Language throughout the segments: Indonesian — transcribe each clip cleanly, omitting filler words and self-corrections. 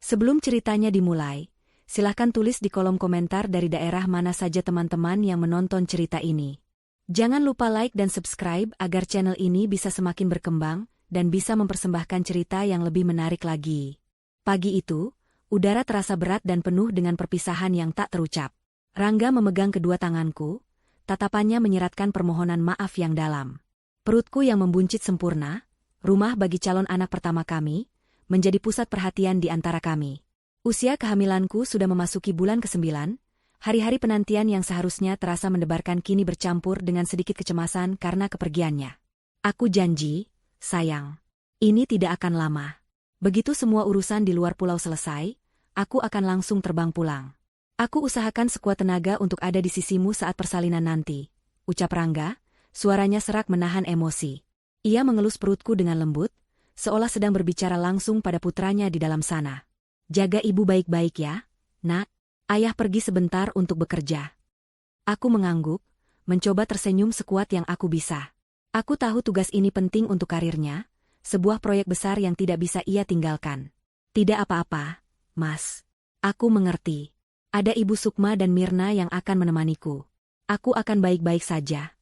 Sebelum ceritanya dimulai, silahkan tulis di kolom komentar dari daerah mana saja teman-teman yang menonton cerita ini. Jangan lupa like dan subscribe agar channel ini bisa semakin berkembang dan bisa mempersembahkan cerita yang lebih menarik lagi. Pagi itu, udara terasa berat dan penuh dengan perpisahan yang tak terucap. Rangga memegang kedua tanganku, tatapannya menyiratkan permohonan maaf yang dalam. Perutku yang membuncit sempurna, rumah bagi calon anak pertama kami, menjadi pusat perhatian di antara kami. Usia kehamilanku sudah memasuki bulan ke-9, hari-hari penantian yang seharusnya terasa mendebarkan kini bercampur dengan sedikit kecemasan karena kepergiannya. Aku janji, sayang, ini tidak akan lama. Begitu semua urusan di luar pulau selesai, aku akan langsung terbang pulang. Aku usahakan sekuat tenaga untuk ada di sisimu saat persalinan nanti, ucap Rangga, suaranya serak menahan emosi. Ia mengelus perutku dengan lembut, seolah sedang berbicara langsung pada putranya di dalam sana. Jaga ibu baik-baik ya, nak. Ayah pergi sebentar untuk bekerja. Aku mengangguk, mencoba tersenyum sekuat yang aku bisa. Aku tahu tugas ini penting untuk karirnya, sebuah proyek besar yang tidak bisa ia tinggalkan. Tidak apa-apa, Mas. Aku mengerti. Ada Ibu Sukma dan Mirna yang akan menemaniku. Aku akan baik-baik saja.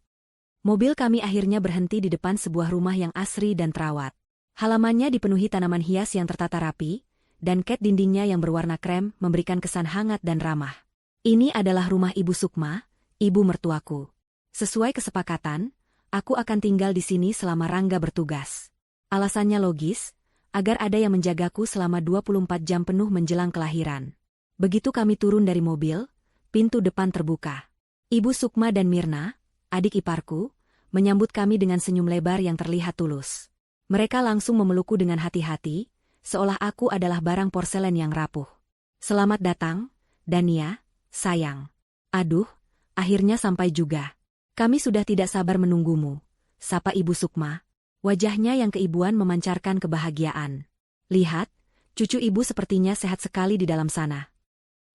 Mobil kami akhirnya berhenti di depan sebuah rumah yang asri dan terawat. Halamannya dipenuhi tanaman hias yang tertata rapi, dan cat dindingnya yang berwarna krem memberikan kesan hangat dan ramah. Ini adalah rumah Ibu Sukma, ibu mertuaku. Sesuai kesepakatan, aku akan tinggal di sini selama Rangga bertugas. Alasannya logis, agar ada yang menjagaku selama 24 jam penuh menjelang kelahiran. Begitu kami turun dari mobil, pintu depan terbuka. Ibu Sukma dan Mirna, adik iparku, menyambut kami dengan senyum lebar yang terlihat tulus. Mereka langsung memelukku dengan hati-hati, seolah aku adalah barang porselen yang rapuh. Selamat datang, Dania, sayang. Aduh, akhirnya sampai juga. Kami sudah tidak sabar menunggumu, sapa Ibu Sukma. Wajahnya yang keibuan memancarkan kebahagiaan. Lihat, cucu ibu sepertinya sehat sekali di dalam sana.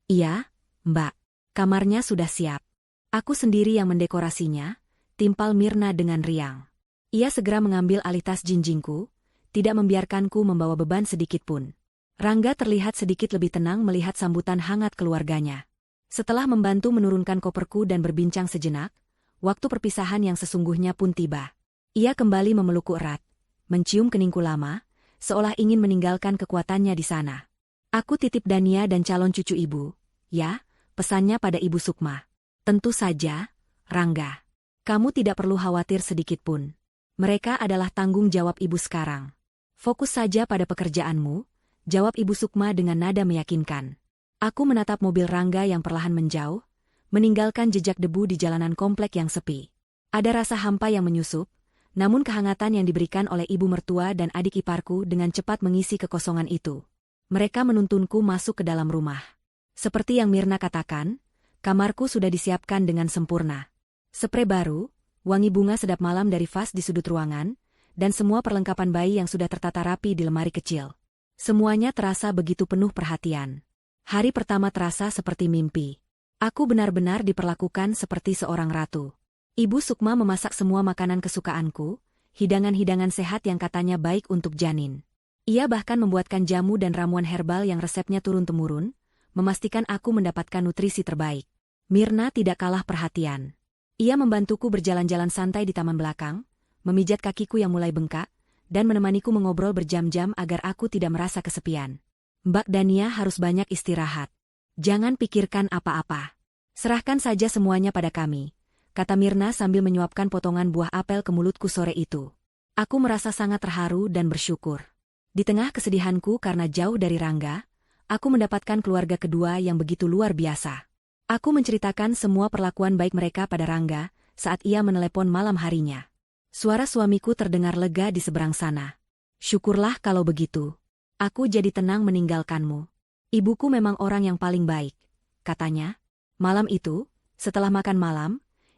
Iya, Mbak. Kamarnya sudah siap. Aku sendiri yang mendekorasinya, timpal Mirna dengan riang. Ia segera mengambil alih tas jinjingku, tidak membiarkanku membawa beban sedikitpun. Rangga terlihat sedikit lebih tenang melihat sambutan hangat keluarganya. Setelah membantu menurunkan koperku dan berbincang sejenak, waktu perpisahan yang sesungguhnya pun tiba. Ia kembali memelukku erat, mencium keningku lama, seolah ingin meninggalkan kekuatannya di sana. Aku titip Dania dan calon cucu ibu, ya, pesannya pada Ibu Sukma. Tentu saja, Rangga. Kamu tidak perlu khawatir sedikitpun. Mereka adalah tanggung jawab ibu sekarang. Fokus saja pada pekerjaanmu, jawab Ibu Sukma dengan nada meyakinkan. Aku menatap mobil Rangga yang perlahan menjauh, meninggalkan jejak debu di jalanan komplek yang sepi. Ada rasa hampa yang menyusup, namun kehangatan yang diberikan oleh ibu mertua dan adik iparku dengan cepat mengisi kekosongan itu. Mereka menuntunku masuk ke dalam rumah. Seperti yang Mirna katakan, kamarku sudah disiapkan dengan sempurna. Sprei baru, wangi bunga sedap malam dari vas di sudut ruangan, dan semua perlengkapan bayi yang sudah tertata rapi di lemari kecil. Semuanya terasa begitu penuh perhatian. Hari pertama terasa seperti mimpi. Aku benar-benar diperlakukan seperti seorang ratu. Ibu Sukma memasak semua makanan kesukaanku, hidangan-hidangan sehat yang katanya baik untuk janin. Ia bahkan membuatkan jamu dan ramuan herbal yang resepnya turun-temurun, memastikan aku mendapatkan nutrisi terbaik. Mirna tidak kalah perhatian. Ia membantuku berjalan-jalan santai di taman belakang, memijat kakiku yang mulai bengkak, dan menemaniku mengobrol berjam-jam agar aku tidak merasa kesepian. Mbak Dania harus banyak istirahat. Jangan pikirkan apa-apa. Serahkan saja semuanya pada kami, kata Mirna sambil menyuapkan potongan buah apel ke mulutku sore itu. Aku merasa sangat terharu dan bersyukur. Di tengah kesedihanku karena jauh dari Rangga, aku mendapatkan keluarga kedua yang begitu luar biasa. Aku menceritakan semua perlakuan baik mereka pada Rangga saat ia menelepon malam harinya. Suara suamiku terdengar lega di seberang sana. Syukurlah kalau begitu. Aku jadi tenang meninggalkanmu. Ibuku memang orang yang paling baik, katanya. Malam itu, setelah makan malam,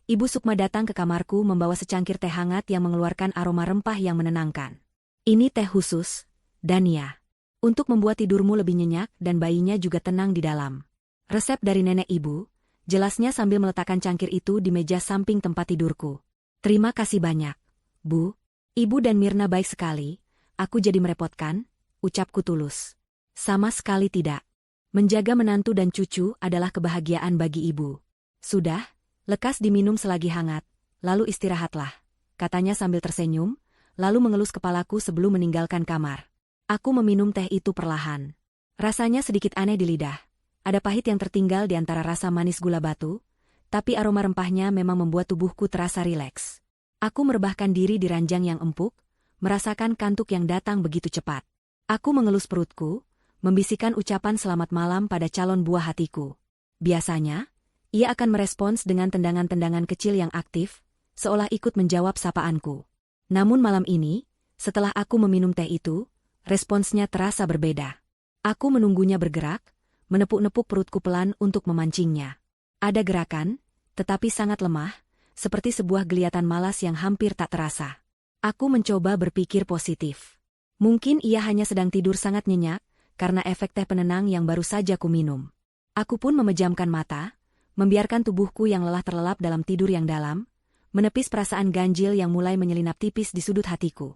Ibu Sukma datang ke kamarku membawa secangkir teh hangat yang mengeluarkan aroma rempah yang menenangkan. Ini teh khusus, Dania, untuk membuat tidurmu lebih nyenyak dan bayinya juga tenang di dalam. Resep dari nenek ibu, jelasnya sambil meletakkan cangkir itu di meja samping tempat tidurku. Terima kasih banyak, Bu. Ibu dan Mirna baik sekali, aku jadi merepotkan, ucapku tulus. Sama sekali tidak. Menjaga menantu dan cucu adalah kebahagiaan bagi ibu. Sudah, lekas diminum selagi hangat, lalu istirahatlah, katanya sambil tersenyum, lalu mengelus kepalaku sebelum meninggalkan kamar. Aku meminum teh itu perlahan. Rasanya sedikit aneh di lidah. Ada pahit yang tertinggal di antara rasa manis gula batu, tapi aroma rempahnya memang membuat tubuhku terasa rileks. Aku merebahkan diri di ranjang yang empuk, merasakan kantuk yang datang begitu cepat. Aku mengelus perutku, membisikkan ucapan selamat malam pada calon buah hatiku. Biasanya, ia akan merespons dengan tendangan-tendangan kecil yang aktif, seolah ikut menjawab sapaanku. Namun malam ini, setelah aku meminum teh itu, responsnya terasa berbeda. Aku menunggunya bergerak, menepuk-nepuk perutku pelan untuk memancingnya. Ada gerakan, tetapi sangat lemah, seperti sebuah geliatan malas yang hampir tak terasa. Aku mencoba berpikir positif. Mungkin ia hanya sedang tidur sangat nyenyak, karena efek teh penenang yang baru saja kuminum. Aku pun memejamkan mata, membiarkan tubuhku yang lelah terlelap dalam tidur yang dalam, menepis perasaan ganjil yang mulai menyelinap tipis di sudut hatiku.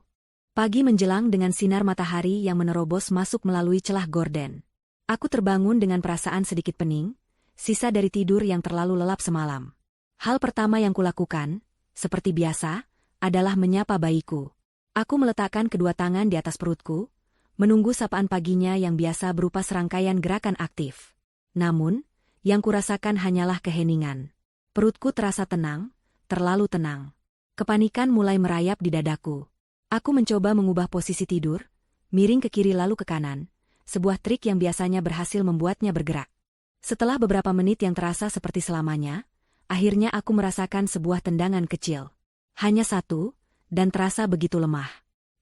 Pagi menjelang dengan sinar matahari yang menerobos masuk melalui celah gorden. Aku terbangun dengan perasaan sedikit pening, sisa dari tidur yang terlalu lelap semalam. Hal pertama yang kulakukan, seperti biasa, adalah menyapa bayiku. Aku meletakkan kedua tangan di atas perutku, menunggu sapaan paginya yang biasa berupa serangkaian gerakan aktif. Namun, yang kurasakan hanyalah keheningan. Perutku terasa tenang, terlalu tenang. Kepanikan mulai merayap di dadaku. Aku mencoba mengubah posisi tidur, miring ke kiri lalu ke kanan, sebuah trik yang biasanya berhasil membuatnya bergerak. Setelah beberapa menit yang terasa seperti selamanya, akhirnya aku merasakan sebuah tendangan kecil. Hanya satu, dan terasa begitu lemah.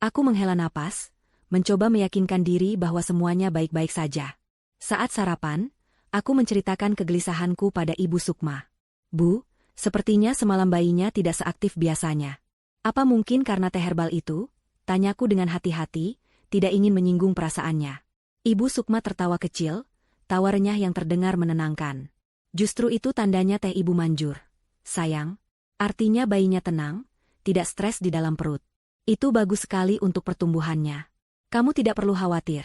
Aku menghela napas, mencoba meyakinkan diri bahwa semuanya baik-baik saja. Saat sarapan, aku menceritakan kegelisahanku pada Ibu Sukma. Bu, sepertinya semalam bayinya tidak seaktif biasanya. Apa mungkin karena teh herbal itu? Tanyaku dengan hati-hati, tidak ingin menyinggung perasaannya. Ibu Sukma tertawa kecil, tawa renyah yang terdengar menenangkan. Justru itu tandanya teh ibu manjur. Sayang, artinya bayinya tenang, tidak stres di dalam perut. Itu bagus sekali untuk pertumbuhannya. Kamu tidak perlu khawatir,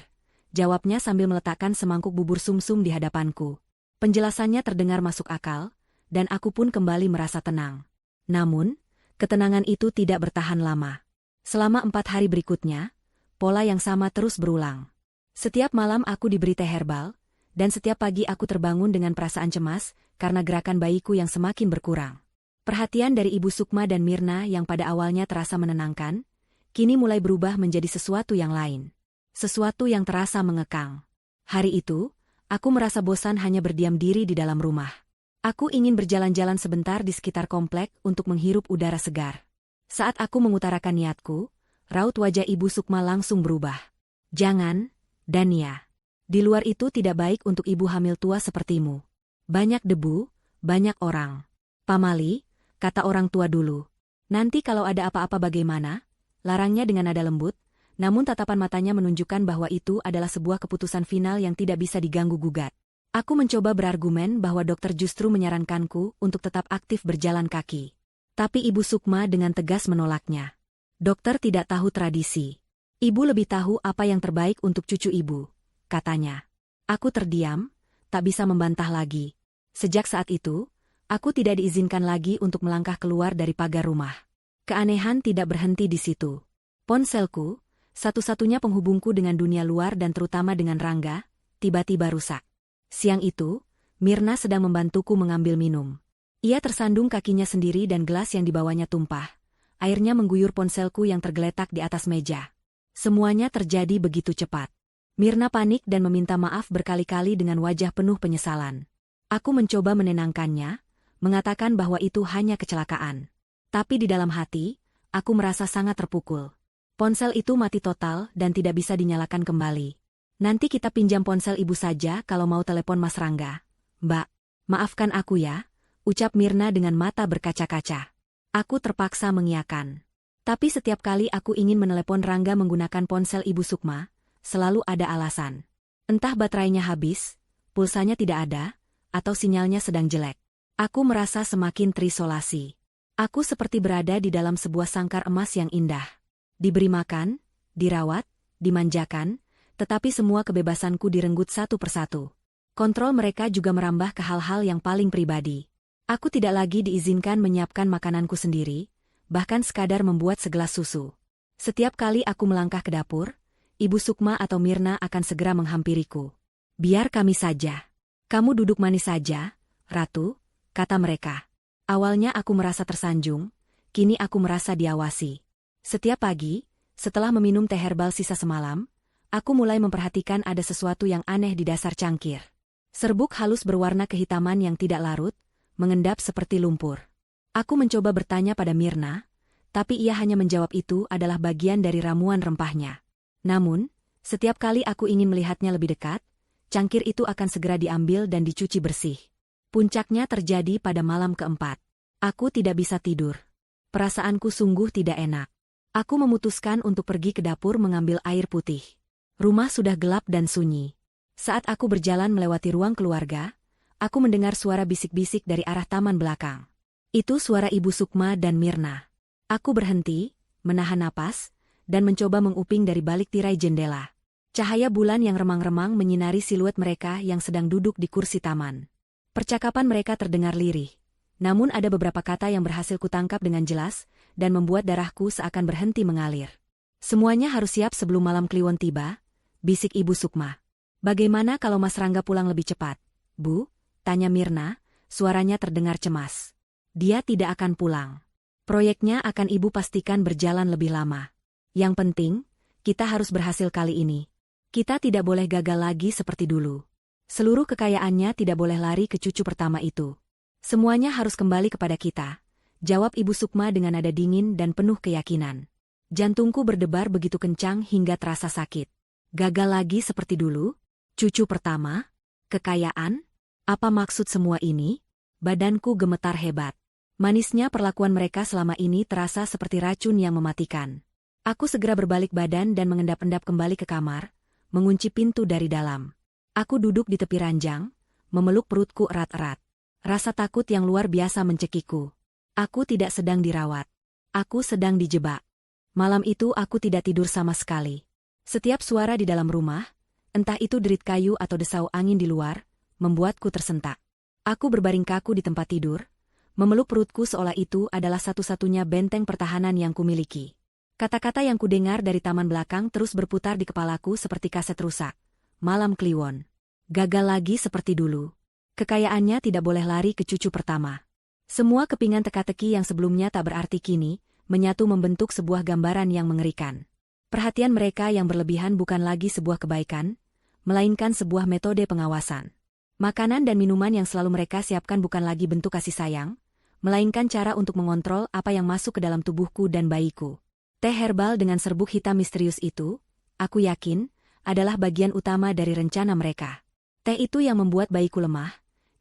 jawabnya sambil meletakkan semangkuk bubur sumsum di hadapanku. Penjelasannya terdengar masuk akal, dan aku pun kembali merasa tenang. Namun, ketenangan itu tidak bertahan lama. Selama 4 hari berikutnya, pola yang sama terus berulang. Setiap malam aku diberi teh herbal, dan setiap pagi aku terbangun dengan perasaan cemas karena gerakan bayiku yang semakin berkurang. Perhatian dari Ibu Sukma dan Mirna yang pada awalnya terasa menenangkan, kini mulai berubah menjadi sesuatu yang lain. Sesuatu yang terasa mengekang. Hari itu, aku merasa bosan hanya berdiam diri di dalam rumah. Aku ingin berjalan-jalan sebentar di sekitar komplek untuk menghirup udara segar. Saat aku mengutarakan niatku, raut wajah Ibu Sukma langsung berubah. Jangan, Dania. Di luar itu tidak baik untuk ibu hamil tua sepertimu. Banyak debu, banyak orang. Pamali, kata orang tua dulu. Nanti kalau ada apa-apa bagaimana? Larangnya dengan nada lembut, namun tatapan matanya menunjukkan bahwa itu adalah sebuah keputusan final yang tidak bisa diganggu-gugat. Aku mencoba berargumen bahwa dokter justru menyarankanku untuk tetap aktif berjalan kaki. Tapi Ibu Sukma dengan tegas menolaknya. Dokter tidak tahu tradisi. Ibu lebih tahu apa yang terbaik untuk cucu ibu, katanya. Aku terdiam, tak bisa membantah lagi. Sejak saat itu, aku tidak diizinkan lagi untuk melangkah keluar dari pagar rumah. Keanehan tidak berhenti di situ. Ponselku, satu-satunya penghubungku dengan dunia luar dan terutama dengan Rangga, tiba-tiba rusak. Siang itu, Mirna sedang membantuku mengambil minum. Ia tersandung kakinya sendiri dan gelas yang dibawanya tumpah. Airnya mengguyur ponselku yang tergeletak di atas meja. Semuanya terjadi begitu cepat. Mirna panik dan meminta maaf berkali-kali dengan wajah penuh penyesalan. Aku mencoba menenangkannya, mengatakan bahwa itu hanya kecelakaan. Tapi di dalam hati, aku merasa sangat terpukul. Ponsel itu mati total dan tidak bisa dinyalakan kembali. Nanti kita pinjam ponsel ibu saja kalau mau telepon Mas Rangga. Mbak, maafkan aku ya, ucap Mirna dengan mata berkaca-kaca. Aku terpaksa mengiyakan. Tapi setiap kali aku ingin menelepon Rangga menggunakan ponsel Ibu Sukma, selalu ada alasan. Entah baterainya habis, pulsanya tidak ada, atau sinyalnya sedang jelek. Aku merasa semakin terisolasi. Aku seperti berada di dalam sebuah sangkar emas yang indah. Diberi makan, dirawat, dimanjakan, Tetapi semua kebebasanku direnggut satu persatu. Kontrol mereka juga merambah ke hal-hal yang paling pribadi. Aku tidak lagi diizinkan menyiapkan makananku sendiri, bahkan sekadar membuat segelas susu. Setiap kali aku melangkah ke dapur, Ibu Sukma atau Mirna akan segera menghampiriku. "Biar kami saja. Kamu duduk manis saja, Ratu," kata mereka. Awalnya aku merasa tersanjung, kini aku merasa diawasi. Setiap pagi, setelah meminum teh herbal sisa semalam, aku mulai memperhatikan ada sesuatu yang aneh di dasar cangkir. Serbuk halus berwarna kehitaman yang tidak larut, mengendap seperti lumpur. Aku mencoba bertanya pada Mirna, tapi ia hanya menjawab itu adalah bagian dari ramuan rempahnya. Namun, setiap kali aku ingin melihatnya lebih dekat, cangkir itu akan segera diambil dan dicuci bersih. Puncaknya terjadi pada malam keempat. Aku tidak bisa tidur. Perasaanku sungguh tidak enak. Aku memutuskan untuk pergi ke dapur mengambil air putih. Rumah sudah gelap dan sunyi. Saat aku berjalan melewati ruang keluarga, aku mendengar suara bisik-bisik dari arah taman belakang. Itu suara Ibu Sukma dan Mirna. Aku berhenti, menahan napas, dan mencoba menguping dari balik tirai jendela. Cahaya bulan yang remang-remang menyinari siluet mereka yang sedang duduk di kursi taman. Percakapan mereka terdengar lirih. Namun ada beberapa kata yang berhasil kutangkap dengan jelas, dan membuat darahku seakan berhenti mengalir. "Semuanya harus siap sebelum malam Kliwon tiba," bisik Ibu Sukma. "Bagaimana kalau Mas Rangga pulang lebih cepat, Bu?" tanya Mirna, suaranya terdengar cemas. "Dia tidak akan pulang. Proyeknya akan Ibu pastikan berjalan lebih lama. Yang penting, kita harus berhasil kali ini. Kita tidak boleh gagal lagi seperti dulu. Seluruh kekayaannya tidak boleh lari ke cucu pertama itu. Semuanya harus kembali kepada kita," jawab Ibu Sukma dengan nada dingin dan penuh keyakinan. Jantungku berdebar begitu kencang hingga terasa sakit. Gagal lagi seperti dulu? Cucu pertama? Kekayaan? Apa maksud semua ini? Badanku gemetar hebat. Manisnya perlakuan mereka selama ini terasa seperti racun yang mematikan. Aku segera berbalik badan dan mengendap-endap kembali ke kamar, mengunci pintu dari dalam. Aku duduk di tepi ranjang, memeluk perutku erat-erat. Rasa takut yang luar biasa mencekiku. Aku tidak sedang dirawat. Aku sedang dijebak. Malam itu aku tidak tidur sama sekali. Setiap suara di dalam rumah, entah itu derit kayu atau desau angin di luar, membuatku tersentak. Aku berbaring kaku di tempat tidur, memeluk perutku seolah itu adalah satu-satunya benteng pertahanan yang kumiliki. Kata-kata yang kudengar dari taman belakang terus berputar di kepalaku seperti kaset rusak. Malam Kliwon. Gagal lagi seperti dulu. Kekayaannya tidak boleh lari ke cucu pertama. Semua kepingan teka-teki yang sebelumnya tak berarti kini, menyatu membentuk sebuah gambaran yang mengerikan. Perhatian mereka yang berlebihan bukan lagi sebuah kebaikan, melainkan sebuah metode pengawasan. Makanan dan minuman yang selalu mereka siapkan bukan lagi bentuk kasih sayang, melainkan cara untuk mengontrol apa yang masuk ke dalam tubuhku dan bayiku. Teh herbal dengan serbuk hitam misterius itu, aku yakin, adalah bagian utama dari rencana mereka. Teh itu yang membuat bayiku lemah,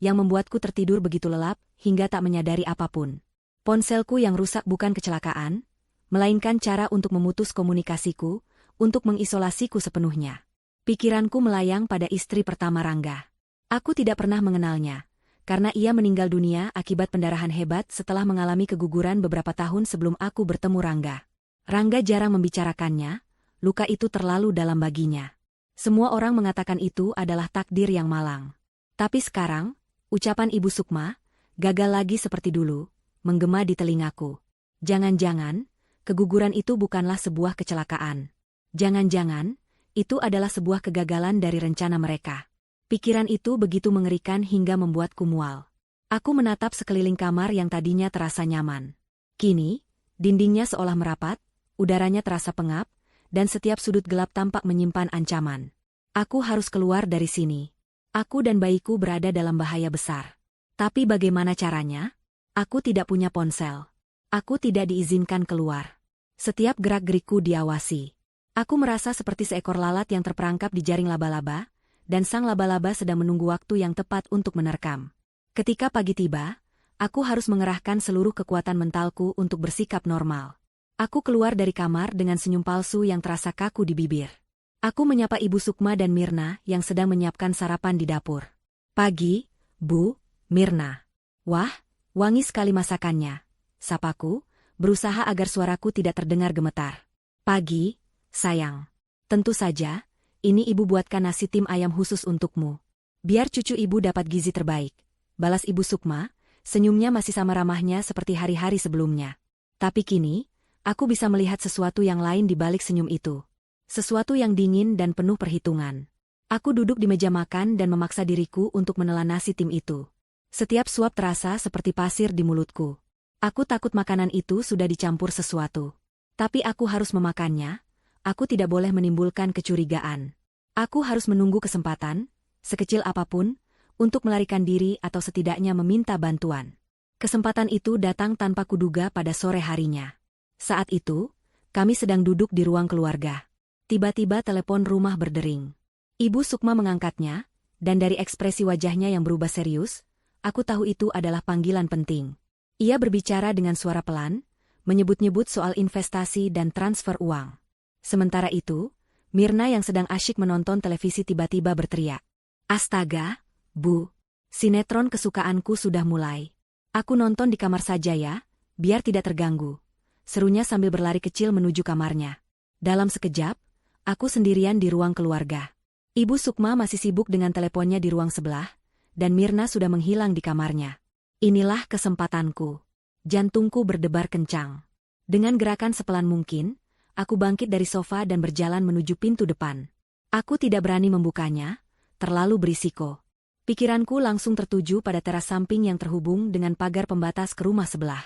yang membuatku tertidur begitu lelap, hingga tak menyadari apapun. Ponselku yang rusak bukan kecelakaan, melainkan cara untuk memutus komunikasiku, untuk mengisolasiku sepenuhnya. Pikiranku melayang pada istri pertama Rangga. Aku tidak pernah mengenalnya, karena ia meninggal dunia akibat pendarahan hebat setelah mengalami keguguran beberapa tahun sebelum aku bertemu Rangga. Rangga jarang membicarakannya, luka itu terlalu dalam baginya. Semua orang mengatakan itu adalah takdir yang malang. Tapi sekarang, ucapan Ibu Sukma, gagal lagi seperti dulu, menggema di telingaku. Jangan-jangan, keguguran itu bukanlah sebuah kecelakaan. Jangan-jangan, itu adalah sebuah kegagalan dari rencana mereka. Pikiran itu begitu mengerikan hingga membuatku mual. Aku menatap sekeliling kamar yang tadinya terasa nyaman. Kini, dindingnya seolah merapat, udaranya terasa pengap, dan setiap sudut gelap tampak menyimpan ancaman. Aku harus keluar dari sini. Aku dan bayiku berada dalam bahaya besar. Tapi bagaimana caranya? Aku tidak punya ponsel. Aku tidak diizinkan keluar. Setiap gerak-gerikku diawasi. Aku merasa seperti seekor lalat yang terperangkap di jaring laba-laba, dan sang laba-laba sedang menunggu waktu yang tepat untuk menerkam. Ketika pagi tiba, aku harus mengerahkan seluruh kekuatan mentalku untuk bersikap normal. Aku keluar dari kamar dengan senyum palsu yang terasa kaku di bibir. Aku menyapa Ibu Sukma dan Mirna yang sedang menyiapkan sarapan di dapur. "Pagi, Bu, Mirna." "Wah, wangi sekali masakannya," sapaku, berusaha agar suaraku tidak terdengar gemetar. "Pagi, sayang." "Tentu saja, ini ibu buatkan nasi tim ayam khusus untukmu. Biar cucu ibu dapat gizi terbaik. Balas Ibu Sukma, senyumnya masih sama ramahnya seperti hari-hari sebelumnya. Tapi kini, aku bisa melihat sesuatu yang lain di balik senyum itu. Sesuatu yang dingin dan penuh perhitungan. Aku duduk di meja makan dan memaksa diriku untuk menelan nasi tim itu. Setiap suap terasa seperti pasir di mulutku. Aku takut makanan itu sudah dicampur sesuatu. Tapi aku harus memakannya. Aku tidak boleh menimbulkan kecurigaan. Aku harus menunggu kesempatan, sekecil apapun, untuk melarikan diri atau setidaknya meminta bantuan. Kesempatan itu datang tanpa kuduga pada sore harinya. Saat itu, kami sedang duduk di ruang keluarga. Tiba-tiba telepon rumah berdering. Ibu Sukma mengangkatnya, dan dari ekspresi wajahnya yang berubah serius, aku tahu itu adalah panggilan penting. Ia berbicara dengan suara pelan, menyebut-nyebut soal investasi dan transfer uang. Sementara itu, Mirna yang sedang asyik menonton televisi tiba-tiba berteriak. Astaga, Bu, sinetron kesukaanku sudah mulai. Aku nonton di kamar saja ya, biar tidak terganggu. Serunya sambil berlari kecil menuju kamarnya. Dalam sekejap, aku sendirian di ruang keluarga. Ibu Sukma masih sibuk dengan teleponnya di ruang sebelah, dan Mirna sudah menghilang di kamarnya. Inilah kesempatanku. Jantungku berdebar kencang. Dengan gerakan sepelan mungkin, aku bangkit dari sofa dan berjalan menuju pintu depan. Aku tidak berani membukanya, terlalu berisiko. Pikiranku langsung tertuju pada teras samping yang terhubung dengan pagar pembatas ke rumah sebelah.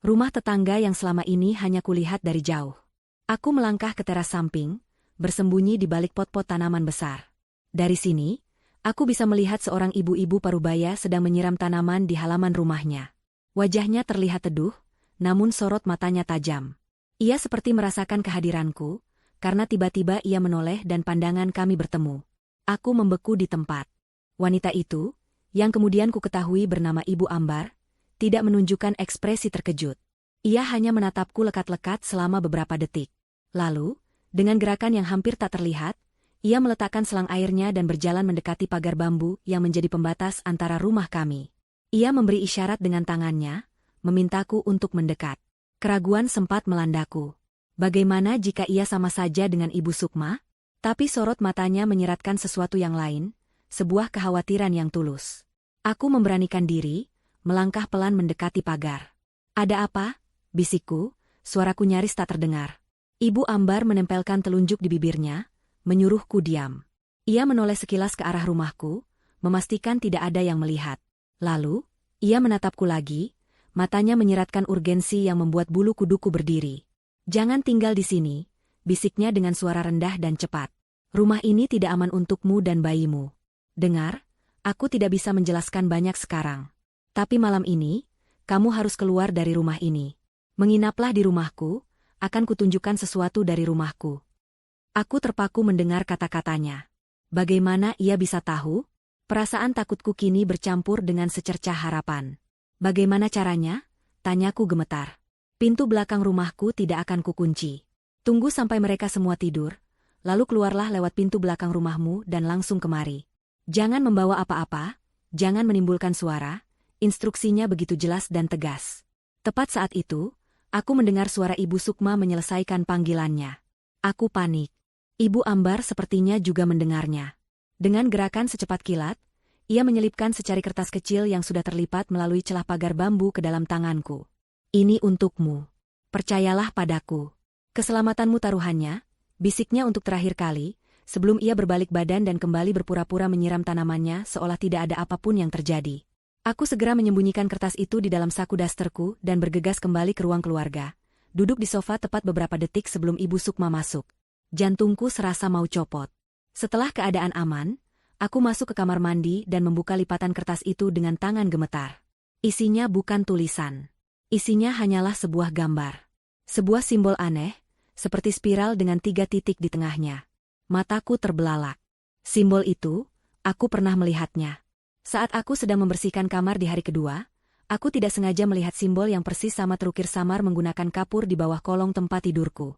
Rumah tetangga yang selama ini hanya kulihat dari jauh. Aku melangkah ke teras samping, bersembunyi di balik pot-pot tanaman besar. Dari sini, aku bisa melihat seorang ibu-ibu parubaya sedang menyiram tanaman di halaman rumahnya. Wajahnya terlihat teduh, namun sorot matanya tajam. Ia seperti merasakan kehadiranku, karena tiba-tiba ia menoleh dan pandangan kami bertemu. Aku membeku di tempat. Wanita itu, yang kemudian ku ketahui bernama Ibu Ambar, tidak menunjukkan ekspresi terkejut. Ia hanya menatapku lekat-lekat selama beberapa detik. Lalu, dengan gerakan yang hampir tak terlihat, ia meletakkan selang airnya dan berjalan mendekati pagar bambu yang menjadi pembatas antara rumah kami. Ia memberi isyarat dengan tangannya, memintaku untuk mendekat. Keraguan sempat melandaku. Bagaimana jika ia sama saja dengan Ibu Sukma? Tapi sorot matanya menyeratkan sesuatu yang lain, sebuah kekhawatiran yang tulus. Aku memberanikan diri, melangkah pelan mendekati pagar. Ada apa? Bisikku, suaraku nyaris tak terdengar. Ibu Ambar menempelkan telunjuk di bibirnya, menyuruhku diam. Ia menoleh sekilas ke arah rumahku, memastikan tidak ada yang melihat. Lalu, ia menatapku lagi, matanya menyeratkan urgensi yang membuat bulu kuduku berdiri. Jangan tinggal di sini, bisiknya dengan suara rendah dan cepat. Rumah ini tidak aman untukmu dan bayimu. Dengar, aku tidak bisa menjelaskan banyak sekarang. Tapi malam ini, kamu harus keluar dari rumah ini. Menginaplah di rumahku, akan kutunjukkan sesuatu dari rumahku. Aku terpaku mendengar kata-katanya. Bagaimana ia bisa tahu? Perasaan takutku kini bercampur dengan secercah harapan. Bagaimana caranya? Tanyaku gemetar. Pintu belakang rumahku tidak akan kukunci. Tunggu sampai mereka semua tidur, lalu keluarlah lewat pintu belakang rumahmu dan langsung kemari. Jangan membawa apa-apa, jangan menimbulkan suara, instruksinya begitu jelas dan tegas. Tepat saat itu, aku mendengar suara Ibu Sukma menyelesaikan panggilannya. Aku panik. Ibu Ambar sepertinya juga mendengarnya. Dengan gerakan secepat kilat, ia menyelipkan secari kertas kecil yang sudah terlipat melalui celah pagar bambu ke dalam tanganku. Ini untukmu. Percayalah padaku. Keselamatanmu taruhannya, bisiknya untuk terakhir kali, sebelum ia berbalik badan dan kembali berpura-pura menyiram tanamannya seolah tidak ada apapun yang terjadi. Aku segera menyembunyikan kertas itu di dalam saku dasterku dan bergegas kembali ke ruang keluarga. Duduk di sofa tepat beberapa detik sebelum Ibu Sukma masuk. Jantungku serasa mau copot. Setelah keadaan aman, aku masuk ke kamar mandi dan membuka lipatan kertas itu dengan tangan gemetar. Isinya bukan tulisan. Isinya hanyalah sebuah gambar. Sebuah simbol aneh, seperti spiral dengan 3 titik di tengahnya. Mataku terbelalak. Simbol itu, aku pernah melihatnya. Saat aku sedang membersihkan kamar di hari kedua, aku tidak sengaja melihat simbol yang persis sama terukir samar menggunakan kapur di bawah kolong tempat tidurku.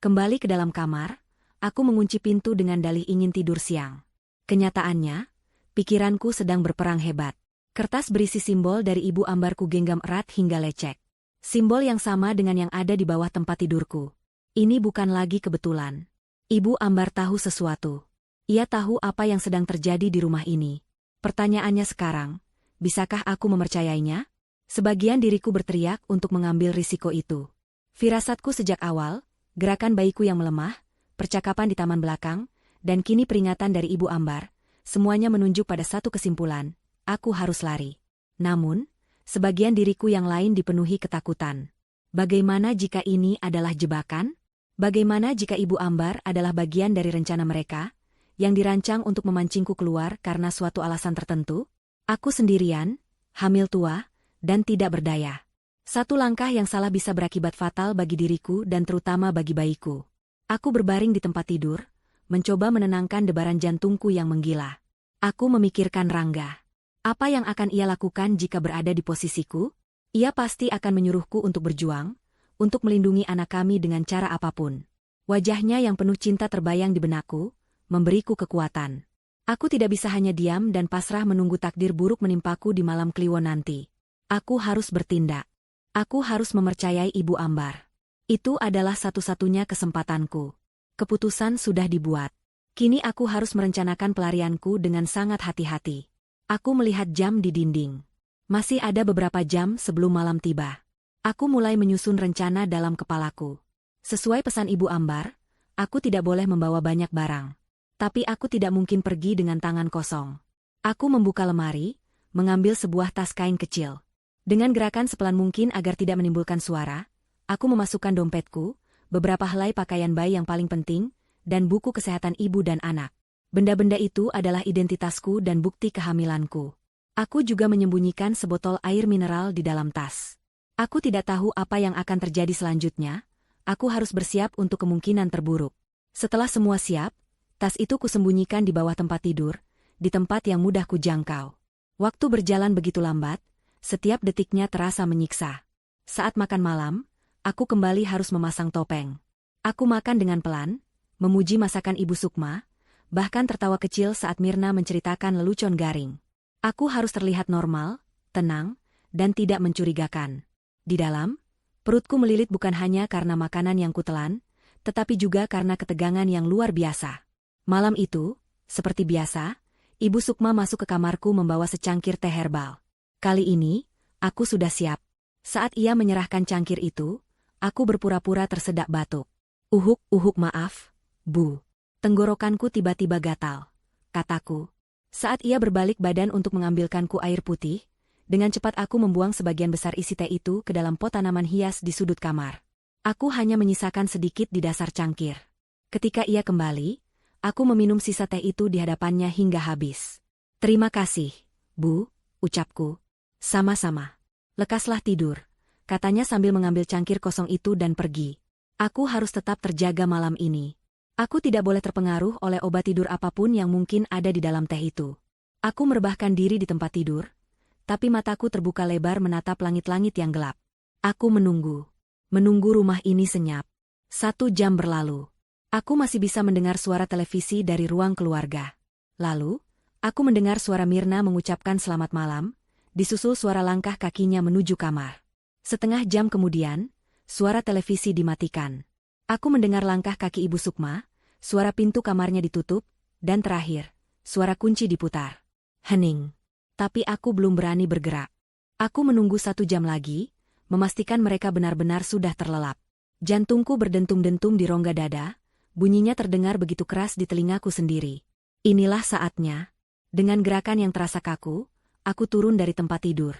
Kembali ke dalam kamar, aku mengunci pintu dengan dalih ingin tidur siang. Kenyataannya, pikiranku sedang berperang hebat. Kertas berisi simbol dari Ibu Ambar ku genggam erat hingga lecek. Simbol yang sama dengan yang ada di bawah tempat tidurku. Ini bukan lagi kebetulan. Ibu Ambar tahu sesuatu. Ia tahu apa yang sedang terjadi di rumah ini. Pertanyaannya sekarang, bisakah aku mempercayainya? Sebagian diriku berteriak untuk mengambil risiko itu. Firasatku sejak awal, gerakan bayiku yang melemah, percakapan di taman belakang, dan kini peringatan dari Ibu Ambar, semuanya menunjuk pada satu kesimpulan, aku harus lari. Namun, sebagian diriku yang lain dipenuhi ketakutan. Bagaimana jika ini adalah jebakan? Bagaimana jika Ibu Ambar adalah bagian dari rencana mereka, yang dirancang untuk memancingku keluar karena suatu alasan tertentu? Aku sendirian, hamil tua, dan tidak berdaya. Satu langkah yang salah bisa berakibat fatal bagi diriku dan terutama bagi bayiku. Aku berbaring di tempat tidur, mencoba menenangkan debaran jantungku yang menggila. Aku memikirkan Rangga. Apa yang akan ia lakukan jika berada di posisiku? Ia pasti akan menyuruhku untuk berjuang, untuk melindungi anak kami dengan cara apapun. Wajahnya yang penuh cinta terbayang di benakku, memberiku kekuatan. Aku tidak bisa hanya diam dan pasrah menunggu takdir buruk menimpaku di malam Kliwon nanti. Aku harus bertindak. Aku harus mempercayai Ibu Ambar. Itu adalah satu-satunya kesempatanku. Keputusan sudah dibuat. Kini aku harus merencanakan pelarianku dengan sangat hati-hati. Aku melihat jam di dinding. Masih ada beberapa jam sebelum malam tiba. Aku mulai menyusun rencana dalam kepalaku. Sesuai pesan Ibu Ambar, aku tidak boleh membawa banyak barang. Tapi aku tidak mungkin pergi dengan tangan kosong. Aku membuka lemari, mengambil sebuah tas kain kecil. Dengan gerakan sepelan mungkin agar tidak menimbulkan suara, aku memasukkan dompetku, beberapa helai pakaian bayi yang paling penting, dan buku kesehatan ibu dan anak. Benda-benda itu adalah identitasku dan bukti kehamilanku. Aku juga menyembunyikan sebotol air mineral di dalam tas. Aku tidak tahu apa yang akan terjadi selanjutnya, aku harus bersiap untuk kemungkinan terburuk. Setelah semua siap, tas itu kusembunyikan di bawah tempat tidur, di tempat yang mudah kujangkau. Waktu berjalan begitu lambat, setiap detiknya terasa menyiksa. Saat makan malam, aku kembali harus memasang topeng. Aku makan dengan pelan, memuji masakan Ibu Sukma, bahkan tertawa kecil saat Mirna menceritakan lelucon garing. Aku harus terlihat normal, tenang, dan tidak mencurigakan. Di dalam, perutku melilit bukan hanya karena makanan yang kutelan, tetapi juga karena ketegangan yang luar biasa. Malam itu, seperti biasa, Ibu Sukma masuk ke kamarku membawa secangkir teh herbal. Kali ini, aku sudah siap. Saat ia menyerahkan cangkir itu, aku berpura-pura tersedak batuk. Maaf, Bu. Tenggorokanku tiba-tiba gatal, kataku. Saat ia berbalik badan untuk mengambilkanku air putih, dengan cepat aku membuang sebagian besar isi teh itu ke dalam pot tanaman hias di sudut kamar. Aku hanya menyisakan sedikit di dasar cangkir. Ketika ia kembali, aku meminum sisa teh itu di hadapannya hingga habis. Terima kasih, Bu, ucapku. Sama-sama. Lekaslah tidur, katanya sambil mengambil cangkir kosong itu dan pergi. Aku harus tetap terjaga malam ini. Aku tidak boleh terpengaruh oleh obat tidur apapun yang mungkin ada di dalam teh itu. Aku merebahkan diri di tempat tidur, tapi mataku terbuka lebar menatap langit-langit yang gelap. Aku menunggu. Menunggu rumah ini senyap. 1 jam berlalu. Aku masih bisa mendengar suara televisi dari ruang keluarga. Lalu, aku mendengar suara Mirna mengucapkan selamat malam, disusul suara langkah kakinya menuju kamar. Setengah jam kemudian, suara televisi dimatikan. Aku mendengar langkah kaki Ibu Sukma, suara pintu kamarnya ditutup, dan terakhir, suara kunci diputar. Hening. Tapi aku belum berani bergerak. Aku menunggu 1 jam lagi, memastikan mereka benar-benar sudah terlelap. Jantungku berdentum-dentum di rongga dada, bunyinya terdengar begitu keras di telingaku sendiri. Inilah saatnya. Dengan gerakan yang terasa kaku, aku turun dari tempat tidur.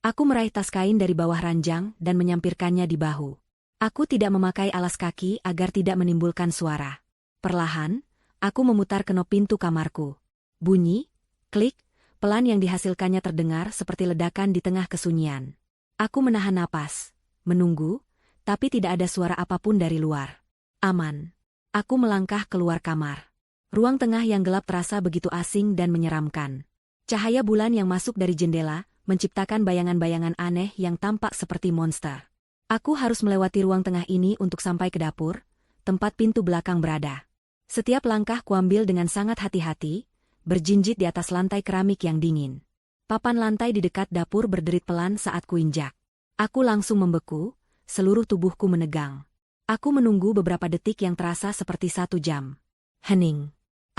Aku meraih tas kain dari bawah ranjang dan menyampirkannya di bahu. Aku tidak memakai alas kaki agar tidak menimbulkan suara. Perlahan, aku memutar kenop pintu kamarku. Bunyi, klik, pelan yang dihasilkannya terdengar seperti ledakan di tengah kesunyian. Aku menahan napas, menunggu, tapi tidak ada suara apapun dari luar. Aman. Aku melangkah keluar kamar. Ruang tengah yang gelap terasa begitu asing dan menyeramkan. Cahaya bulan yang masuk dari jendela menciptakan bayangan-bayangan aneh yang tampak seperti monster. Aku harus melewati ruang tengah ini untuk sampai ke dapur, tempat pintu belakang berada. Setiap langkah kuambil dengan sangat hati-hati, berjinjit di atas lantai keramik yang dingin. Papan lantai di dekat dapur berderit pelan saat kuinjak. Aku langsung membeku, seluruh tubuhku menegang. Aku menunggu beberapa detik yang terasa seperti 1 jam. Hening.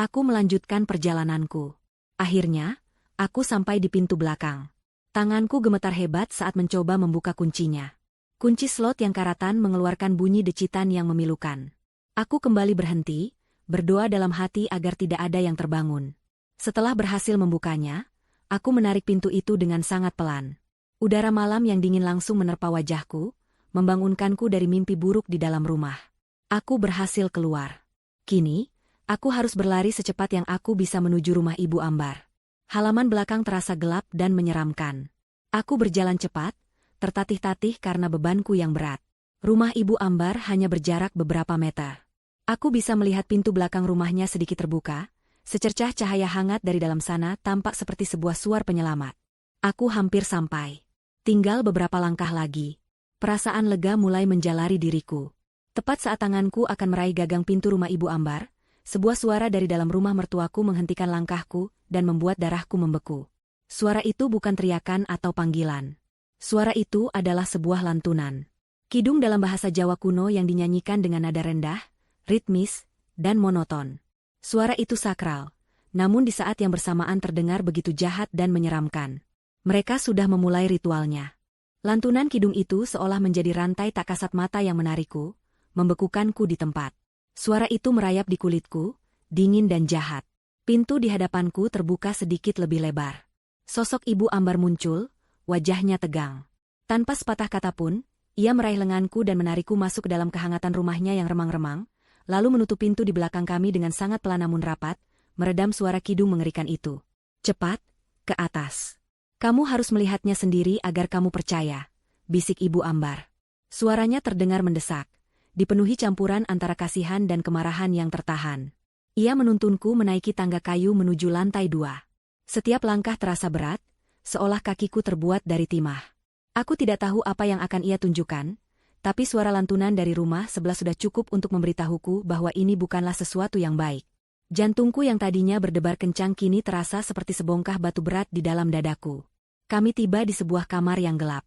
Aku melanjutkan perjalananku. Akhirnya, aku sampai di pintu belakang. Tanganku gemetar hebat saat mencoba membuka kuncinya. Kunci slot yang karatan mengeluarkan bunyi decitan yang memilukan. Aku kembali berhenti, berdoa dalam hati agar tidak ada yang terbangun. Setelah berhasil membukanya, aku menarik pintu itu dengan sangat pelan. Udara malam yang dingin langsung menerpa wajahku, membangunkanku dari mimpi buruk di dalam rumah. Aku berhasil keluar. Kini, aku harus berlari secepat yang aku bisa menuju rumah Ibu Ambar. Halaman belakang terasa gelap dan menyeramkan. Aku berjalan cepat, tertatih-tatih karena bebanku yang berat. Rumah Ibu Ambar hanya berjarak beberapa meter. Aku bisa melihat pintu belakang rumahnya sedikit terbuka, secercah cahaya hangat dari dalam sana tampak seperti sebuah suar penyelamat. Aku hampir sampai. Tinggal beberapa langkah lagi. Perasaan lega mulai menjalari diriku. Tepat saat tanganku akan meraih gagang pintu rumah Ibu Ambar, sebuah suara dari dalam rumah mertuaku menghentikan langkahku dan membuat darahku membeku. Suara itu bukan teriakan atau panggilan. Suara itu adalah sebuah lantunan. Kidung dalam bahasa Jawa kuno yang dinyanyikan dengan nada rendah, ritmis, dan monoton. Suara itu sakral, namun di saat yang bersamaan terdengar begitu jahat dan menyeramkan. Mereka sudah memulai ritualnya. Lantunan kidung itu seolah menjadi rantai tak kasat mata yang menarikku, membekukanku di tempat. Suara itu merayap di kulitku, dingin dan jahat. Pintu di hadapanku terbuka sedikit lebih lebar. Sosok Ibu Ambar muncul, wajahnya tegang. Tanpa sepatah kata pun, ia meraih lenganku dan menarikku masuk ke dalam kehangatan rumahnya yang remang-remang, lalu menutup pintu di belakang kami dengan sangat pelan namun rapat, meredam suara kidung mengerikan itu. Cepat, ke atas. Kamu harus melihatnya sendiri agar kamu percaya, bisik Ibu Ambar. Suaranya terdengar mendesak, dipenuhi campuran antara kasihan dan kemarahan yang tertahan. Ia menuntunku menaiki tangga kayu menuju lantai 2. Setiap langkah terasa berat, seolah kakiku terbuat dari timah. Aku tidak tahu apa yang akan ia tunjukkan, tapi suara lantunan dari rumah sebelah sudah cukup untuk memberitahuku bahwa ini bukanlah sesuatu yang baik. Jantungku yang tadinya berdebar kencang kini terasa seperti sebongkah batu berat di dalam dadaku. Kami tiba di sebuah kamar yang gelap.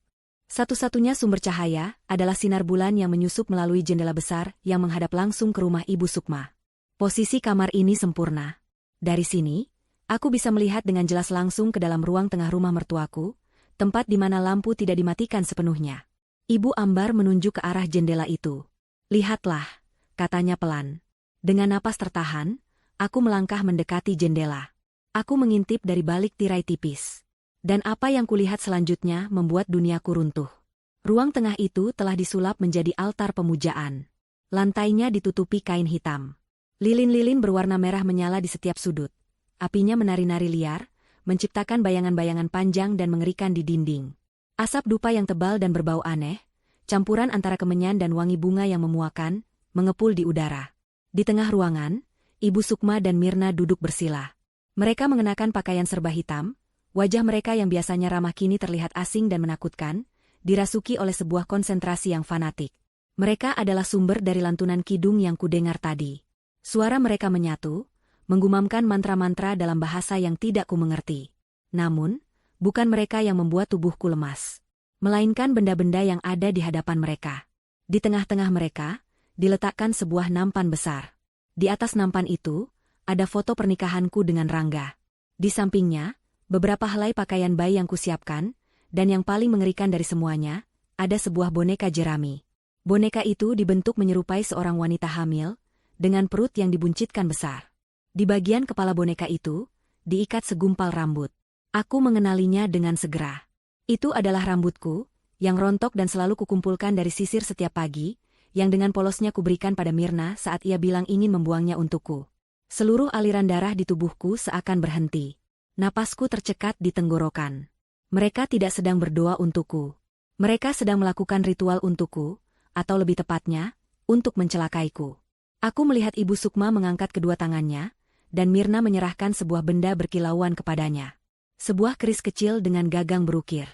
Satu-satunya sumber cahaya adalah sinar bulan yang menyusup melalui jendela besar yang menghadap langsung ke rumah Ibu Sukma. Posisi kamar ini sempurna. Dari sini, aku bisa melihat dengan jelas langsung ke dalam ruang tengah rumah mertuaku, tempat di mana lampu tidak dimatikan sepenuhnya. Ibu Ambar menunjuk ke arah jendela itu. Lihatlah, katanya pelan. Dengan napas tertahan, aku melangkah mendekati jendela. Aku mengintip dari balik tirai tipis. Dan apa yang kulihat selanjutnya membuat duniaku runtuh. Ruang tengah itu telah disulap menjadi altar pemujaan. Lantainya ditutupi kain hitam. Lilin-lilin berwarna merah menyala di setiap sudut. Apinya menari-nari liar, menciptakan bayangan-bayangan panjang dan mengerikan di dinding. Asap dupa yang tebal dan berbau aneh, campuran antara kemenyan dan wangi bunga yang memuakan, mengepul di udara. Di tengah ruangan, Ibu Sukma dan Mirna duduk bersila. Mereka mengenakan pakaian serba hitam, wajah mereka yang biasanya ramah kini terlihat asing dan menakutkan, dirasuki oleh sebuah konsentrasi yang fanatik. Mereka adalah sumber dari lantunan kidung yang kudengar tadi. Suara mereka menyatu, menggumamkan mantra-mantra dalam bahasa yang tidak kumengerti. Namun, bukan mereka yang membuat tubuhku lemas, melainkan benda-benda yang ada di hadapan mereka. Di tengah-tengah mereka, diletakkan sebuah nampan besar. Di atas nampan itu, ada foto pernikahanku dengan Rangga. Di sampingnya, beberapa helai pakaian bayi yang kusiapkan, dan yang paling mengerikan dari semuanya, ada sebuah boneka jerami. Boneka itu dibentuk menyerupai seorang wanita hamil, dengan perut yang dibuncitkan besar. Di bagian kepala boneka itu, diikat segumpal rambut. Aku mengenalinya dengan segera. Itu adalah rambutku, yang rontok dan selalu kukumpulkan dari sisir setiap pagi, yang dengan polosnya kuberikan pada Mirna saat ia bilang ingin membuangnya untukku. Seluruh aliran darah di tubuhku seakan berhenti. Napasku tercekat di tenggorokan. Mereka tidak sedang berdoa untukku. Mereka sedang melakukan ritual untukku, atau lebih tepatnya, untuk mencelakaiku. Aku melihat Ibu Sukma mengangkat kedua tangannya, dan Mirna menyerahkan sebuah benda berkilauan kepadanya. Sebuah keris kecil dengan gagang berukir.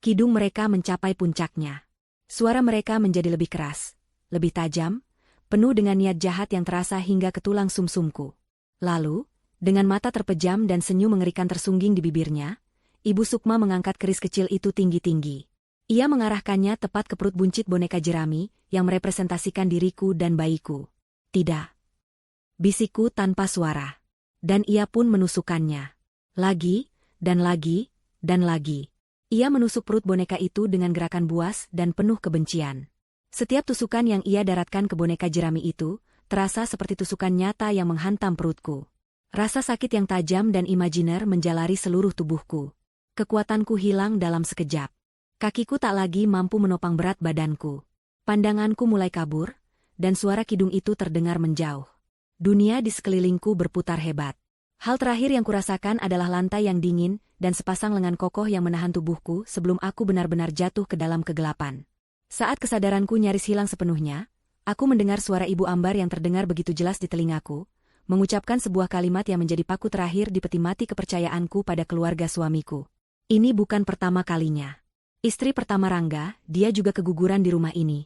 Kidung mereka mencapai puncaknya. Suara mereka menjadi lebih keras, lebih tajam, penuh dengan niat jahat yang terasa hingga ke tulang sumsumku. Lalu, dengan mata terpejam dan senyum mengerikan tersungging di bibirnya, Ibu Sukma mengangkat keris kecil itu tinggi-tinggi. Ia mengarahkannya tepat ke perut buncit boneka jerami yang merepresentasikan diriku dan bayiku. Tidak. Bisikku tanpa suara. Dan ia pun menusukkannya. Lagi, dan lagi, dan lagi. Ia menusuk perut boneka itu dengan gerakan buas dan penuh kebencian. Setiap tusukan yang ia daratkan ke boneka jerami itu, terasa seperti tusukan nyata yang menghantam perutku. Rasa sakit yang tajam dan imajiner menjalari seluruh tubuhku. Kekuatanku hilang dalam sekejap. Kakiku tak lagi mampu menopang berat badanku. Pandanganku mulai kabur, dan suara kidung itu terdengar menjauh. Dunia di sekelilingku berputar hebat. Hal terakhir yang kurasakan adalah lantai yang dingin dan sepasang lengan kokoh yang menahan tubuhku sebelum aku benar-benar jatuh ke dalam kegelapan. Saat kesadaranku nyaris hilang sepenuhnya, aku mendengar suara Ibu Ambar yang terdengar begitu jelas di telingaku, mengucapkan sebuah kalimat yang menjadi paku terakhir di peti mati kepercayaanku pada keluarga suamiku. Ini bukan pertama kalinya. Istri pertama Rangga, dia juga keguguran di rumah ini.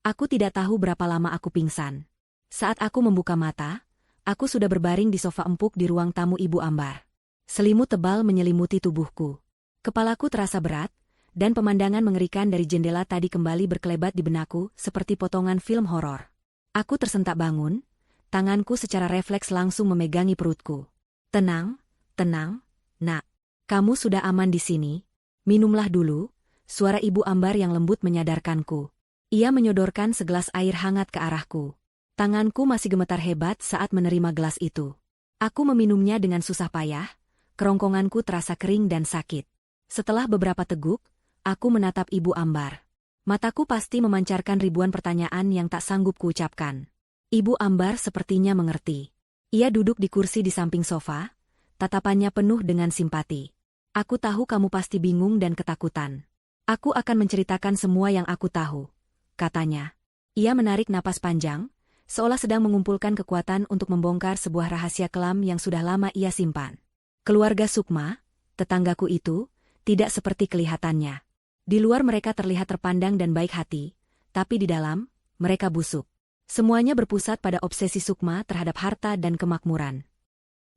Aku tidak tahu berapa lama aku pingsan. Saat aku membuka mata, aku sudah berbaring di sofa empuk di ruang tamu Ibu Ambar. Selimut tebal menyelimuti tubuhku. Kepalaku terasa berat, dan pemandangan mengerikan dari jendela tadi kembali berkelebat di benakku seperti potongan film horor. Aku tersentak bangun, tanganku secara refleks langsung memegangi perutku. Tenang, tenang, nak. Kamu sudah aman di sini. Minumlah dulu, suara Ibu Ambar yang lembut menyadarkanku. Ia menyodorkan segelas air hangat ke arahku. Tanganku masih gemetar hebat saat menerima gelas itu. Aku meminumnya dengan susah payah, kerongkonganku terasa kering dan sakit. Setelah beberapa teguk, aku menatap Ibu Ambar. Mataku pasti memancarkan ribuan pertanyaan yang tak sanggup kuucapkan. Ibu Ambar sepertinya mengerti. Ia duduk di kursi di samping sofa, tatapannya penuh dengan simpati. Aku tahu kamu pasti bingung dan ketakutan. Aku akan menceritakan semua yang aku tahu, katanya. Ia menarik napas panjang, seolah sedang mengumpulkan kekuatan untuk membongkar sebuah rahasia kelam yang sudah lama ia simpan. Keluarga Sukma, tetanggaku itu, tidak seperti kelihatannya. Di luar mereka terlihat terpandang dan baik hati, tapi di dalam, mereka busuk. Semuanya berpusat pada obsesi Sukma terhadap harta dan kemakmuran.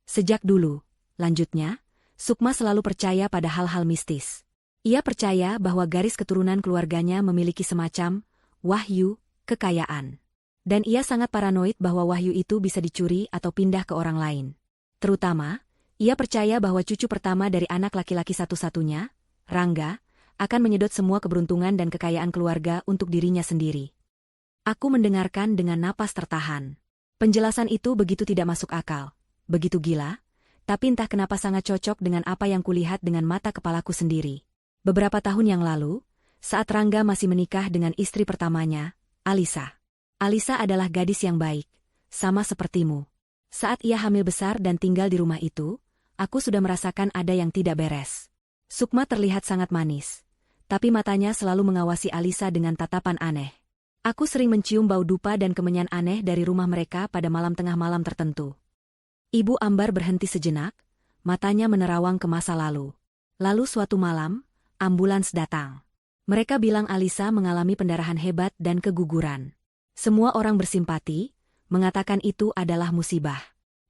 Sejak dulu, lanjutnya, Sukma selalu percaya pada hal-hal mistis. Ia percaya bahwa garis keturunan keluarganya memiliki semacam wahyu, kekayaan. Dan ia sangat paranoid bahwa wahyu itu bisa dicuri atau pindah ke orang lain. Terutama, ia percaya bahwa cucu pertama dari anak laki-laki satu-satunya, Rangga, akan menyedot semua keberuntungan dan kekayaan keluarga untuk dirinya sendiri. Aku mendengarkan dengan napas tertahan. Penjelasan itu begitu tidak masuk akal, begitu gila, tapi entah kenapa sangat cocok dengan apa yang kulihat dengan mata kepalaku sendiri. Beberapa tahun yang lalu, saat Rangga masih menikah dengan istri pertamanya, Alisa. Alisa adalah gadis yang baik, sama sepertimu. Saat ia hamil besar dan tinggal di rumah itu, aku sudah merasakan ada yang tidak beres. Sukma terlihat sangat manis, tapi matanya selalu mengawasi Alisa dengan tatapan aneh. Aku sering mencium bau dupa dan kemenyan aneh dari rumah mereka pada malam tengah malam tertentu. Ibu Ambar berhenti sejenak, matanya menerawang ke masa lalu. Lalu suatu malam, ambulans datang. Mereka bilang Alisa mengalami pendarahan hebat dan keguguran. Semua orang bersimpati, mengatakan itu adalah musibah.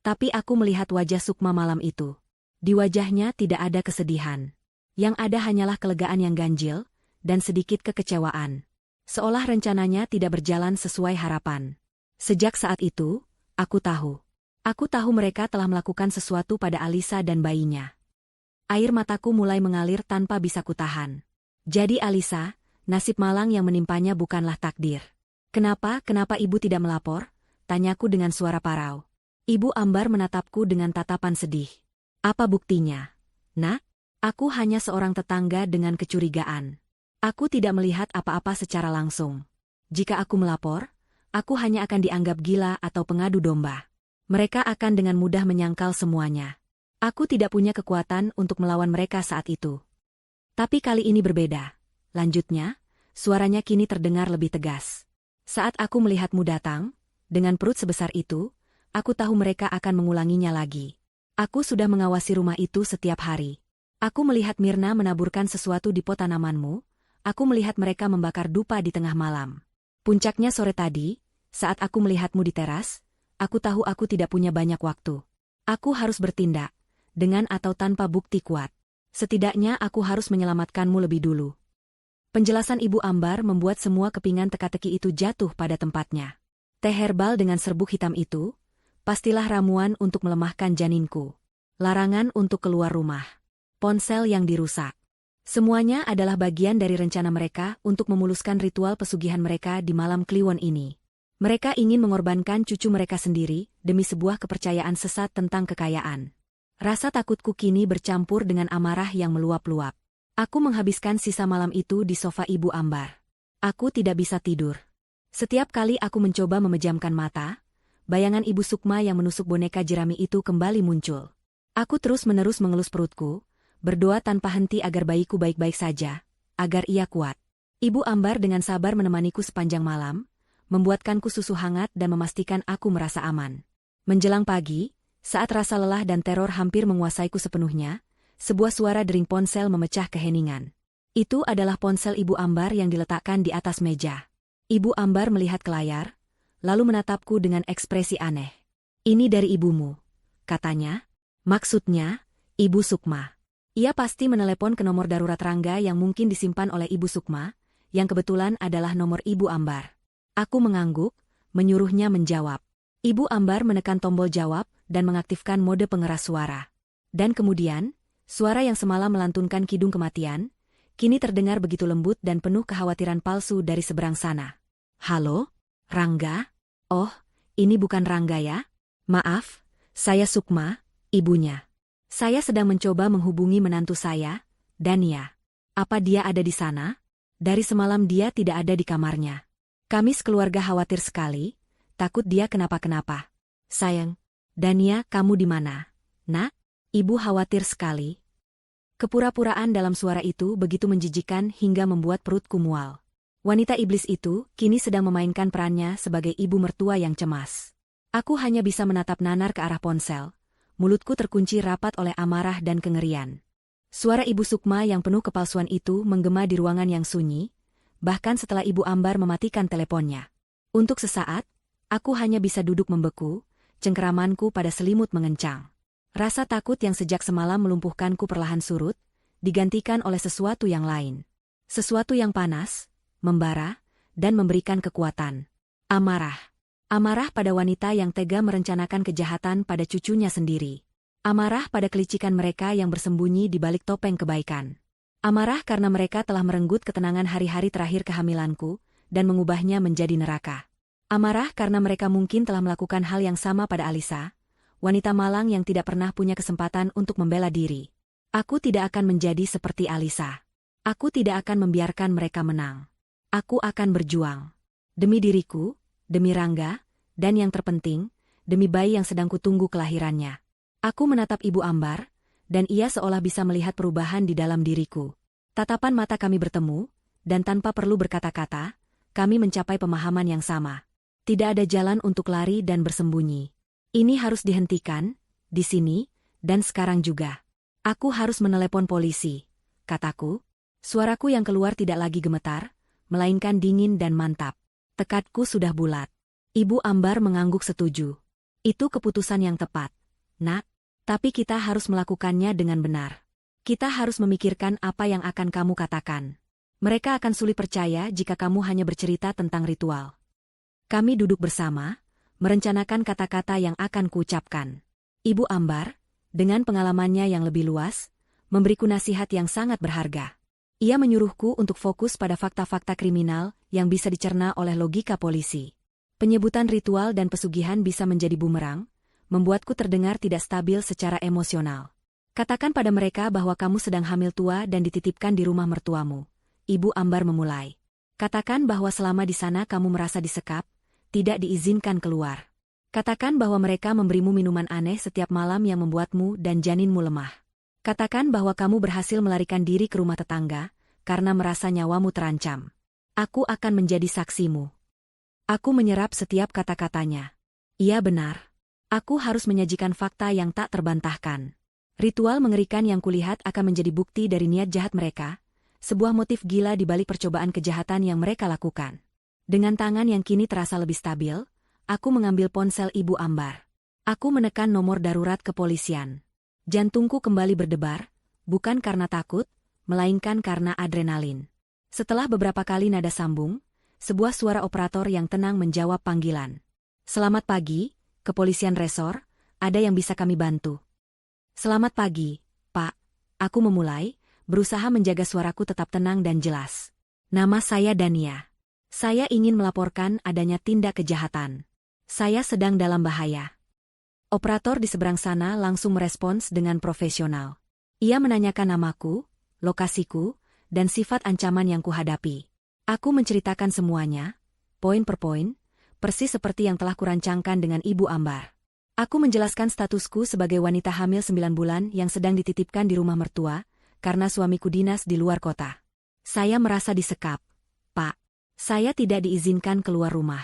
Tapi aku melihat wajah Sukma malam itu. Di wajahnya tidak ada kesedihan. Yang ada hanyalah kelegaan yang ganjil, dan sedikit kekecewaan. Seolah rencananya tidak berjalan sesuai harapan. Sejak saat itu, aku tahu. Aku tahu mereka telah melakukan sesuatu pada Alisa dan bayinya. Air mataku mulai mengalir tanpa bisa kutahan. Jadi Alisa, nasib malang yang menimpanya bukanlah takdir. Kenapa ibu tidak melapor? Tanyaku dengan suara parau. Ibu Ambar menatapku dengan tatapan sedih. Apa buktinya? Nak, aku hanya seorang tetangga dengan kecurigaan. Aku tidak melihat apa-apa secara langsung. Jika aku melapor, aku hanya akan dianggap gila atau pengadu domba. Mereka akan dengan mudah menyangkal semuanya. Aku tidak punya kekuatan untuk melawan mereka saat itu. Tapi kali ini berbeda. Lanjutnya, suaranya kini terdengar lebih tegas. Saat aku melihatmu datang, dengan perut sebesar itu, aku tahu mereka akan mengulanginya lagi. Aku sudah mengawasi rumah itu setiap hari. Aku melihat Mirna menaburkan sesuatu di pot tanamanmu, aku melihat mereka membakar dupa di tengah malam. Puncaknya sore tadi, saat aku melihatmu di teras, aku tahu aku tidak punya banyak waktu. Aku harus bertindak, dengan atau tanpa bukti kuat. Setidaknya aku harus menyelamatkanmu lebih dulu. Penjelasan Ibu Ambar membuat semua kepingan teka-teki itu jatuh pada tempatnya. Teh herbal dengan serbuk hitam itu, Pastilah ramuan untuk melemahkan janinku. Larangan untuk keluar rumah. Ponsel yang dirusak. Semuanya adalah bagian dari rencana mereka untuk memuluskan ritual pesugihan mereka di malam Kliwon ini. Mereka ingin mengorbankan cucu mereka sendiri demi sebuah kepercayaan sesat tentang kekayaan. Rasa takutku kini bercampur dengan amarah yang meluap-luap. Aku menghabiskan sisa malam itu di sofa Ibu Ambar. Aku tidak bisa tidur. Setiap kali aku mencoba memejamkan mata, bayangan Ibu Sukma yang menusuk boneka jerami itu kembali muncul. Aku terus-menerus mengelus perutku, berdoa tanpa henti agar bayiku baik-baik saja, agar ia kuat. Ibu Ambar dengan sabar menemaniku sepanjang malam, membuatkanku susu hangat dan memastikan aku merasa aman. Menjelang pagi, saat rasa lelah dan teror hampir menguasaiku sepenuhnya, sebuah suara dering ponsel memecah keheningan. Itu adalah ponsel Ibu Ambar yang diletakkan di atas meja. Ibu Ambar melihat ke layar, lalu menatapku dengan ekspresi aneh. "Ini dari ibumu," katanya. "Maksudnya, Ibu Sukma." Ia pasti menelepon ke nomor darurat Rangga yang mungkin disimpan oleh Ibu Sukma, yang kebetulan adalah nomor Ibu Ambar. Aku mengangguk, menyuruhnya menjawab. Ibu Ambar menekan tombol jawab dan mengaktifkan mode pengeras suara. Dan kemudian, suara yang semalam melantunkan kidung kematian, kini terdengar begitu lembut dan penuh kekhawatiran palsu dari seberang sana. "Halo, Rangga? Oh, ini bukan Rangga ya? Maaf, saya Sukma, ibunya. Saya sedang mencoba menghubungi menantu saya, Dania. Apa dia ada di sana? Dari semalam dia tidak ada di kamarnya. Kami sekeluarga khawatir sekali, takut dia kenapa-kenapa. Sayang, Dania, kamu di mana? Nak, ibu khawatir sekali." Kepura-puraan dalam suara itu begitu menjijikan hingga membuat perutku mual. Wanita iblis itu kini sedang memainkan perannya sebagai ibu mertua yang cemas. Aku hanya bisa menatap nanar ke arah ponsel. Mulutku terkunci rapat oleh amarah dan kengerian. Suara Ibu Sukma yang penuh kepalsuan itu menggema di ruangan yang sunyi, bahkan setelah Ibu Ambar mematikan teleponnya. Untuk sesaat, aku hanya bisa duduk membeku, cengkeramanku pada selimut mengencang. Rasa takut yang sejak semalam melumpuhkanku perlahan surut, digantikan oleh sesuatu yang lain. Sesuatu yang panas, membara, dan memberikan kekuatan. Amarah. Amarah pada wanita yang tega merencanakan kejahatan pada cucunya sendiri. Amarah pada kelicikan mereka yang bersembunyi di balik topeng kebaikan. Amarah karena mereka telah merenggut ketenangan hari-hari terakhir kehamilanku dan mengubahnya menjadi neraka. Amarah karena mereka mungkin telah melakukan hal yang sama pada Alisa, wanita malang yang tidak pernah punya kesempatan untuk membela diri. Aku tidak akan menjadi seperti Alisa. Aku tidak akan membiarkan mereka menang. Aku akan berjuang. Demi diriku, demi Rangga, dan yang terpenting, demi bayi yang sedang kutunggu kelahirannya. Aku menatap Ibu Ambar, dan ia seolah bisa melihat perubahan di dalam diriku. Tatapan mata kami bertemu, dan tanpa perlu berkata-kata, kami mencapai pemahaman yang sama. Tidak ada jalan untuk lari dan bersembunyi. Ini harus dihentikan, di sini, dan sekarang juga. Aku harus menelepon polisi, kataku. Suaraku yang keluar tidak lagi gemetar, melainkan dingin dan mantap. Tekadku sudah bulat. Ibu Ambar mengangguk setuju. Itu keputusan yang tepat, Nak. Tapi kita harus melakukannya dengan benar. Kita harus memikirkan apa yang akan kamu katakan. Mereka akan sulit percaya jika kamu hanya bercerita tentang ritual. Kami duduk bersama, merencanakan kata-kata yang akan kuucapkan. Ibu Ambar, dengan pengalamannya yang lebih luas, memberiku nasihat yang sangat berharga. Ia menyuruhku untuk fokus pada fakta-fakta kriminal yang bisa dicerna oleh logika polisi. Penyebutan ritual dan pesugihan bisa menjadi bumerang, membuatku terdengar tidak stabil secara emosional. Katakan pada mereka bahwa kamu sedang hamil tua dan dititipkan di rumah mertuamu. Ibu Ambar memulai. Katakan bahwa selama di sana kamu merasa disekap, tidak diizinkan keluar. Katakan bahwa mereka memberimu minuman aneh setiap malam yang membuatmu dan janinmu lemah. Katakan bahwa kamu berhasil melarikan diri ke rumah tetangga, karena merasa nyawamu terancam. Aku akan menjadi saksimu. Aku menyerap setiap kata-katanya. Iya benar. Aku harus menyajikan fakta yang tak terbantahkan. Ritual mengerikan yang kulihat akan menjadi bukti dari niat jahat mereka, sebuah motif gila di balik percobaan kejahatan yang mereka lakukan. Dengan tangan yang kini terasa lebih stabil, aku mengambil ponsel Ibu Ambar. Aku menekan nomor darurat kepolisian. Jantungku kembali berdebar, bukan karena takut, melainkan karena adrenalin. Setelah beberapa kali nada sambung, sebuah suara operator yang tenang menjawab panggilan. "Selamat pagi, kepolisian resor, ada yang bisa kami bantu? Selamat pagi, Pak. Aku memulai, berusaha menjaga suaraku tetap tenang dan jelas. Nama saya Dania. Saya ingin melaporkan adanya tindak kejahatan. Saya sedang dalam bahaya. Operator di seberang sana langsung merespons dengan profesional. Ia menanyakan namaku, lokasiku, dan sifat ancaman yang kuhadapi. Aku menceritakan semuanya, poin per poin, persis seperti yang telah kurancangkan dengan Ibu Ambar. Aku menjelaskan statusku sebagai wanita hamil 9 bulan yang sedang dititipkan di rumah mertua, karena suamiku dinas di luar kota. Saya merasa disekap. Pak, saya tidak diizinkan keluar rumah.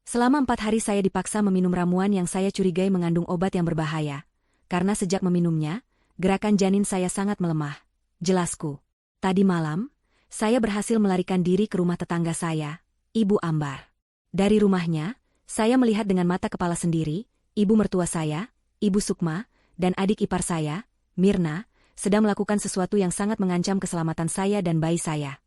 Selama 4 hari saya dipaksa meminum ramuan yang saya curigai mengandung obat yang berbahaya. Karena sejak meminumnya, gerakan janin saya sangat melemah. Jelasku. Tadi malam, saya berhasil melarikan diri ke rumah tetangga saya, Ibu Ambar. Dari rumahnya, saya melihat dengan mata kepala sendiri, ibu mertua saya, Ibu Sukma, dan adik ipar saya, Mirna, sedang melakukan sesuatu yang sangat mengancam keselamatan saya dan bayi saya.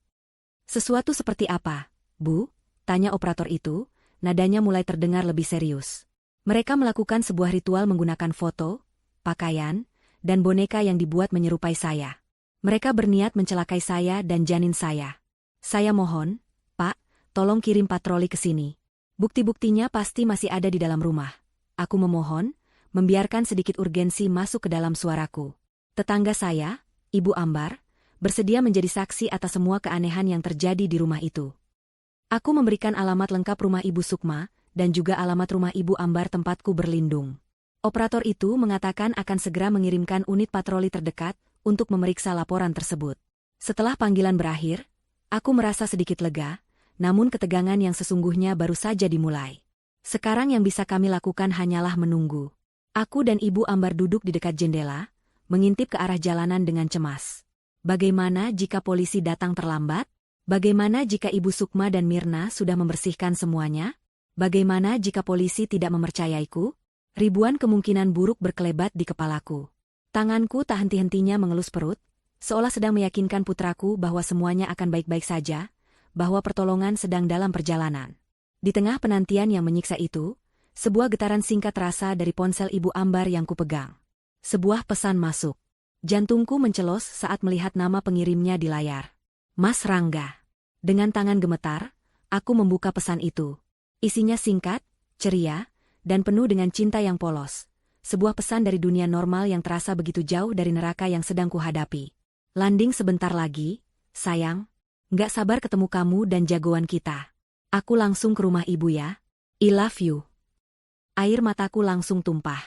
Sesuatu seperti apa, Bu? Tanya operator itu, nadanya mulai terdengar lebih serius. Mereka melakukan sebuah ritual menggunakan foto, pakaian, dan boneka yang dibuat menyerupai saya. Mereka berniat mencelakai saya dan janin saya. Saya mohon, Pak, tolong kirim patroli ke sini. Bukti-buktinya pasti masih ada di dalam rumah. Aku memohon, membiarkan sedikit urgensi masuk ke dalam suaraku. Tetangga saya, Ibu Ambar, bersedia menjadi saksi atas semua keanehan yang terjadi di rumah itu. Aku memberikan alamat lengkap rumah Ibu Sukma, dan juga alamat rumah Ibu Ambar tempatku berlindung. Operator itu mengatakan akan segera mengirimkan unit patroli terdekat untuk memeriksa laporan tersebut. Setelah panggilan berakhir, aku merasa sedikit lega, namun ketegangan yang sesungguhnya baru saja dimulai. Sekarang yang bisa kami lakukan hanyalah menunggu. Aku dan Ibu Ambar duduk di dekat jendela, mengintip ke arah jalanan dengan cemas. Bagaimana jika polisi datang terlambat? Bagaimana jika Ibu Sukma dan Mirna sudah membersihkan semuanya? Bagaimana jika polisi tidak mempercayaiku? Ribuan kemungkinan buruk berkelebat di kepalaku. Tanganku tak henti-hentinya mengelus perut, seolah sedang meyakinkan putraku bahwa semuanya akan baik-baik saja, bahwa pertolongan sedang dalam perjalanan. Di tengah penantian yang menyiksa itu, sebuah getaran singkat terasa dari ponsel Ibu Ambar yang kupegang. Sebuah pesan masuk. Jantungku mencelos saat melihat nama pengirimnya di layar. Mas Rangga. Dengan tangan gemetar, aku membuka pesan itu. Isinya singkat, ceria, dan penuh dengan cinta yang polos. Sebuah pesan dari dunia normal yang terasa begitu jauh dari neraka yang sedang kuhadapi. Landing sebentar lagi, sayang. Nggak sabar ketemu kamu dan jagoan kita. Aku langsung ke rumah ibu ya. I love you. Air mataku langsung tumpah.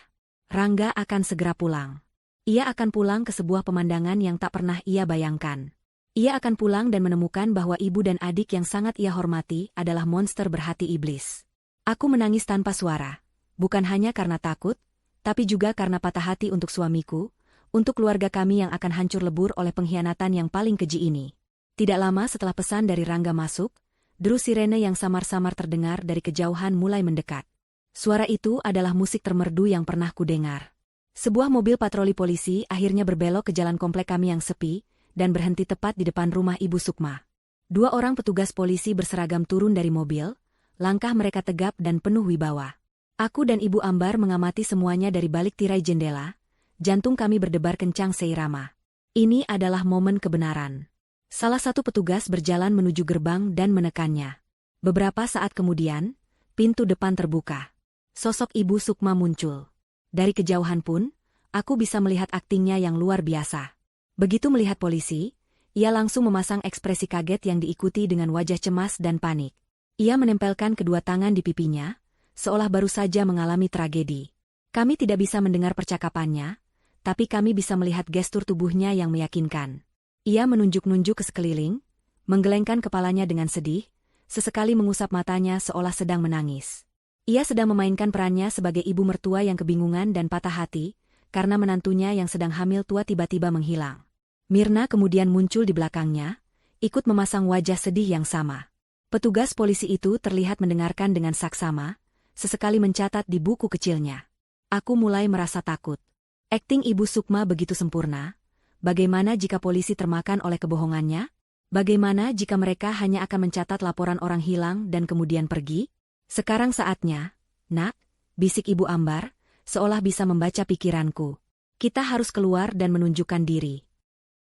Rangga akan segera pulang. Ia akan pulang ke sebuah pemandangan yang tak pernah ia bayangkan. Ia akan pulang dan menemukan bahwa ibu dan adik yang sangat ia hormati adalah monster berhati iblis. Aku menangis tanpa suara. Bukan hanya karena takut, tapi juga karena patah hati untuk suamiku, untuk keluarga kami yang akan hancur lebur oleh pengkhianatan yang paling keji ini. Tidak lama setelah pesan dari Rangga masuk, deru sirene yang samar-samar terdengar dari kejauhan mulai mendekat. Suara itu adalah musik termerdu yang pernah kudengar. Sebuah mobil patroli polisi akhirnya berbelok ke jalan komplek kami yang sepi, dan berhenti tepat di depan rumah Ibu Sukma. 2 orang petugas polisi berseragam turun dari mobil, langkah mereka tegap dan penuh wibawa. Aku dan Ibu Ambar mengamati semuanya dari balik tirai jendela, jantung kami berdebar kencang seirama. Ini adalah momen kebenaran. Salah satu petugas berjalan menuju gerbang dan menekannya. Beberapa saat kemudian, pintu depan terbuka. Sosok Ibu Sukma muncul. Dari kejauhan pun, aku bisa melihat aktingnya yang luar biasa. Begitu melihat polisi, ia langsung memasang ekspresi kaget yang diikuti dengan wajah cemas dan panik. Ia menempelkan kedua tangan di pipinya, seolah baru saja mengalami tragedi. Kami tidak bisa mendengar percakapannya, tapi kami bisa melihat gestur tubuhnya yang meyakinkan. Ia menunjuk-nunjuk ke sekeliling, menggelengkan kepalanya dengan sedih, sesekali mengusap matanya seolah sedang menangis. Ia sedang memainkan perannya sebagai ibu mertua yang kebingungan dan patah hati, karena menantunya yang sedang hamil tua tiba-tiba menghilang. Mirna kemudian muncul di belakangnya, ikut memasang wajah sedih yang sama. Petugas polisi itu terlihat mendengarkan dengan saksama, sesekali mencatat di buku kecilnya. Aku mulai merasa takut. Akting Ibu Sukma begitu sempurna. Bagaimana jika polisi termakan oleh kebohongannya? Bagaimana jika mereka hanya akan mencatat laporan orang hilang dan kemudian pergi? Sekarang saatnya, Nak, bisik Ibu Ambar, seolah bisa membaca pikiranku. Kita harus keluar dan menunjukkan diri.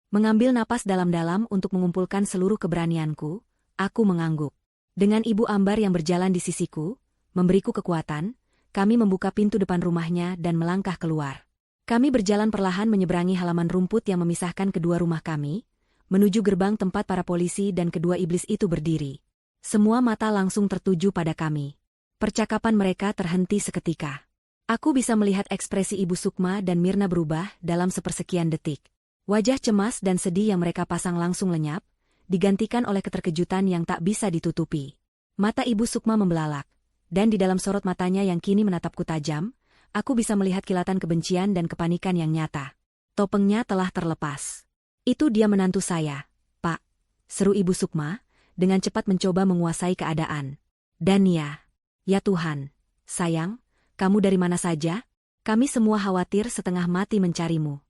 Mengambil napas dalam-dalam untuk mengumpulkan seluruh keberanianku, aku mengangguk. Dengan Ibu Ambar yang berjalan di sisiku, memberiku kekuatan, kami membuka pintu depan rumahnya dan melangkah keluar. Kami berjalan perlahan menyeberangi halaman rumput yang memisahkan kedua rumah kami, menuju gerbang tempat para polisi dan kedua iblis itu berdiri. Semua mata langsung tertuju pada kami. Percakapan mereka terhenti seketika. Aku bisa melihat ekspresi Ibu Sukma dan Mirna berubah dalam sepersekian detik. Wajah cemas dan sedih yang mereka pasang langsung lenyap, digantikan oleh keterkejutan yang tak bisa ditutupi. Mata Ibu Sukma membelalak, dan di dalam sorot matanya yang kini menatapku tajam, aku bisa melihat kilatan kebencian dan kepanikan yang nyata. Topengnya telah terlepas. Itu dia menantu saya, Pak, seru Ibu Sukma, dengan cepat mencoba menguasai keadaan. Dania, ya Tuhan, sayang, kamu dari mana saja? Kami semua khawatir setengah mati mencarimu.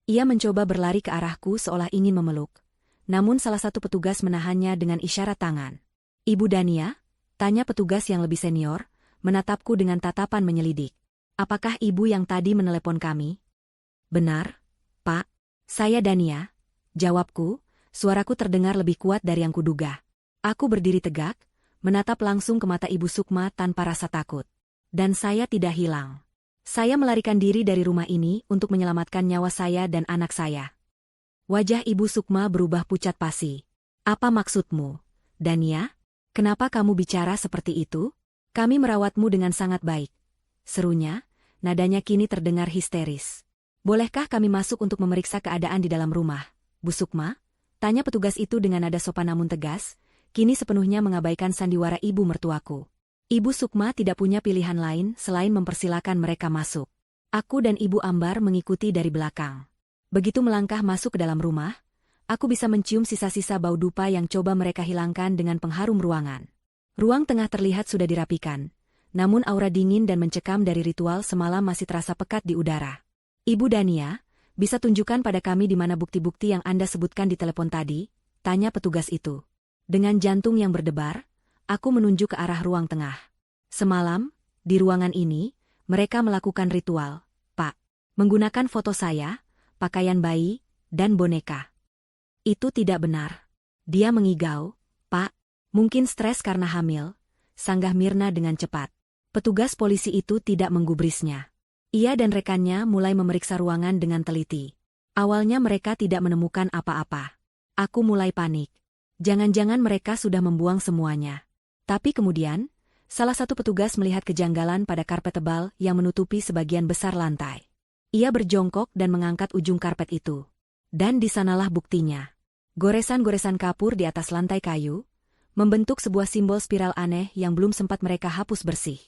Ia mencoba berlari ke arahku seolah ingin memeluk. Namun salah satu petugas menahannya dengan isyarat tangan. Ibu Dania? Tanya petugas yang lebih senior, menatapku dengan tatapan menyelidik. Apakah ibu yang tadi menelepon kami? Benar, Pak. Saya Dania. Jawabku, suaraku terdengar lebih kuat dari yang kuduga. Aku berdiri tegak, menatap langsung ke mata Ibu Sukma tanpa rasa takut. Dan saya tidak hilang. Saya melarikan diri dari rumah ini untuk menyelamatkan nyawa saya dan anak saya. Wajah Ibu Sukma berubah pucat pasi. Apa maksudmu, Dania? Kenapa kamu bicara seperti itu? Kami merawatmu dengan sangat baik. Serunya, nadanya kini terdengar histeris. Bolehkah kami masuk untuk memeriksa keadaan di dalam rumah, Bu Sukma? Tanya petugas itu dengan nada sopan namun tegas, kini sepenuhnya mengabaikan sandiwara ibu mertuaku. Ibu Sukma tidak punya pilihan lain selain mempersilakan mereka masuk. Aku dan Ibu Ambar mengikuti dari belakang. Begitu melangkah masuk ke dalam rumah, aku bisa mencium sisa-sisa bau dupa yang coba mereka hilangkan dengan pengharum ruangan. Ruang tengah terlihat sudah dirapikan, namun aura dingin dan mencekam dari ritual semalam masih terasa pekat di udara. Ibu Dania, bisa tunjukkan pada kami di mana bukti-bukti yang Anda sebutkan di telepon tadi? Tanya petugas itu. Dengan jantung yang berdebar, aku menunjuk ke arah ruang tengah. Semalam, di ruangan ini, mereka melakukan ritual, Pak. Menggunakan foto saya, pakaian bayi, dan boneka. Itu tidak benar. Dia mengigau, Pak. Mungkin stres karena hamil, sanggah Mirna dengan cepat. Petugas polisi itu tidak menggubrisnya. Ia dan rekannya mulai memeriksa ruangan dengan teliti. Awalnya mereka tidak menemukan apa-apa. Aku mulai panik. Jangan-jangan mereka sudah membuang semuanya. Tapi kemudian, salah satu petugas melihat kejanggalan pada karpet tebal yang menutupi sebagian besar lantai. Ia berjongkok dan mengangkat ujung karpet itu. Dan di sanalah buktinya. Goresan-goresan kapur di atas lantai kayu, membentuk sebuah simbol spiral aneh yang belum sempat mereka hapus bersih.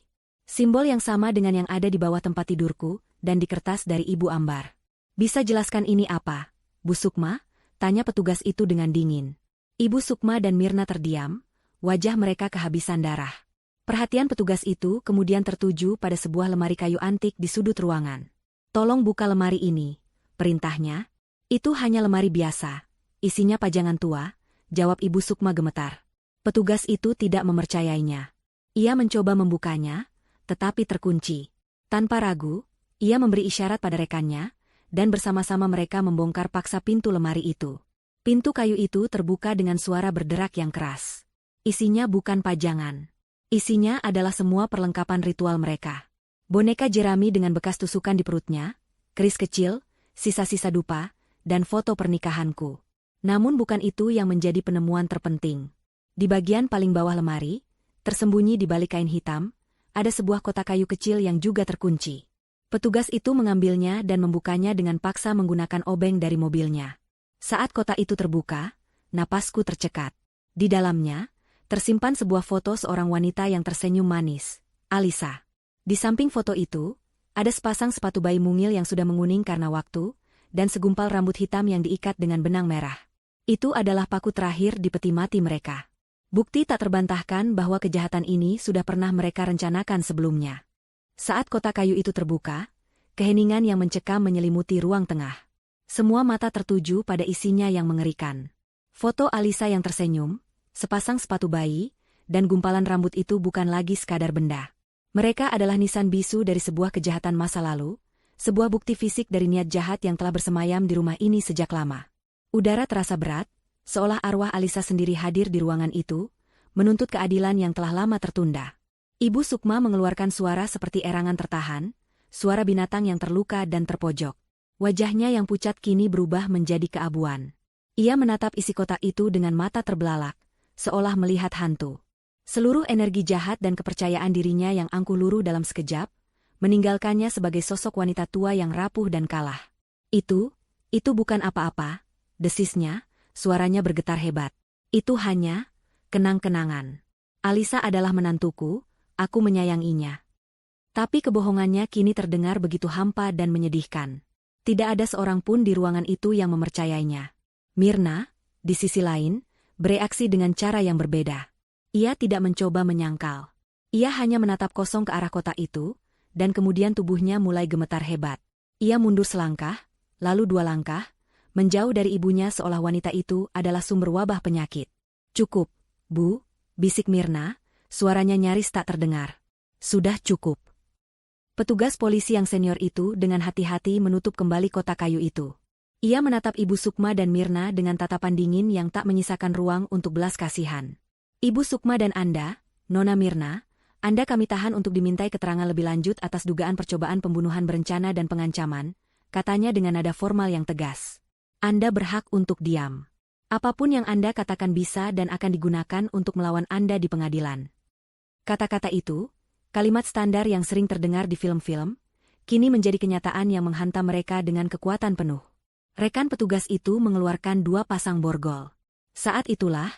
Simbol yang sama dengan yang ada di bawah tempat tidurku, dan di kertas dari Ibu Ambar. Bisa jelaskan ini apa, Bu Sukma? Tanya petugas itu dengan dingin. Ibu Sukma dan Mirna terdiam, wajah mereka kehabisan darah. Perhatian petugas itu kemudian tertuju pada sebuah lemari kayu antik di sudut ruangan. Tolong buka lemari ini, perintahnya. Itu hanya lemari biasa, isinya pajangan tua, jawab Ibu Sukma gemetar. Petugas itu tidak mempercayainya. Ia mencoba membukanya, tetapi terkunci. Tanpa ragu, ia memberi isyarat pada rekannya, dan bersama-sama mereka membongkar paksa pintu lemari itu. Pintu kayu itu terbuka dengan suara berderak yang keras. Isinya bukan pajangan. Isinya adalah semua perlengkapan ritual mereka. Boneka jerami dengan bekas tusukan di perutnya, keris kecil, sisa-sisa dupa, dan foto pernikahanku. Namun bukan itu yang menjadi penemuan terpenting. Di bagian paling bawah lemari, tersembunyi di balik kain hitam, ada sebuah kotak kayu kecil yang juga terkunci. Petugas itu mengambilnya dan membukanya dengan paksa menggunakan obeng dari mobilnya. Saat kotak itu terbuka, napasku tercekat. Di dalamnya, tersimpan sebuah foto seorang wanita yang tersenyum manis, Alisa. Di samping foto itu, ada sepasang sepatu bayi mungil yang sudah menguning karena waktu, dan segumpal rambut hitam yang diikat dengan benang merah. Itu adalah paku terakhir di peti mati mereka. Bukti tak terbantahkan bahwa kejahatan ini sudah pernah mereka rencanakan sebelumnya. Saat kotak kayu itu terbuka, keheningan yang mencekam menyelimuti ruang tengah. Semua mata tertuju pada isinya yang mengerikan. Foto Alisa yang tersenyum, sepasang sepatu bayi, dan gumpalan rambut itu bukan lagi sekadar benda. Mereka adalah nisan bisu dari sebuah kejahatan masa lalu, sebuah bukti fisik dari niat jahat yang telah bersemayam di rumah ini sejak lama. Udara terasa berat, seolah arwah Alisa sendiri hadir di ruangan itu, menuntut keadilan yang telah lama tertunda. Ibu Sukma mengeluarkan suara seperti erangan tertahan, suara binatang yang terluka dan terpojok. Wajahnya yang pucat kini berubah menjadi keabuan. Ia menatap isi kotak itu dengan mata terbelalak, seolah melihat hantu. Seluruh energi jahat dan kepercayaan dirinya yang angkuh luruh dalam sekejap, meninggalkannya sebagai sosok wanita tua yang rapuh dan kalah. Itu bukan apa-apa, desisnya, suaranya bergetar hebat. Itu hanya kenang-kenangan. Alisa adalah menantuku, aku menyayanginya. Tapi kebohongannya kini terdengar begitu hampa dan menyedihkan. Tidak ada seorang pun di ruangan itu yang mempercayainya. Mirna, di sisi lain, bereaksi dengan cara yang berbeda. Ia tidak mencoba menyangkal. Ia hanya menatap kosong ke arah kotak itu, dan kemudian tubuhnya mulai gemetar hebat. Ia mundur selangkah, lalu 2 langkah, menjauh dari ibunya seolah wanita itu adalah sumber wabah penyakit. "Cukup, Bu," bisik Mirna, suaranya nyaris tak terdengar. "Sudah cukup." Petugas polisi yang senior itu dengan hati-hati menutup kembali kotak kayu itu. Ia menatap Ibu Sukma dan Mirna dengan tatapan dingin yang tak menyisakan ruang untuk belas kasihan. "Ibu Sukma dan Anda, Nona Mirna, Anda kami tahan untuk dimintai keterangan lebih lanjut atas dugaan percobaan pembunuhan berencana dan pengancaman," katanya dengan nada formal yang tegas. "Anda berhak untuk diam. Apapun yang Anda katakan bisa dan akan digunakan untuk melawan Anda di pengadilan." Kata-kata itu, kalimat standar yang sering terdengar di film-film, kini menjadi kenyataan yang menghantam mereka dengan kekuatan penuh. Rekan petugas itu mengeluarkan 2 pasang borgol. Saat itulah,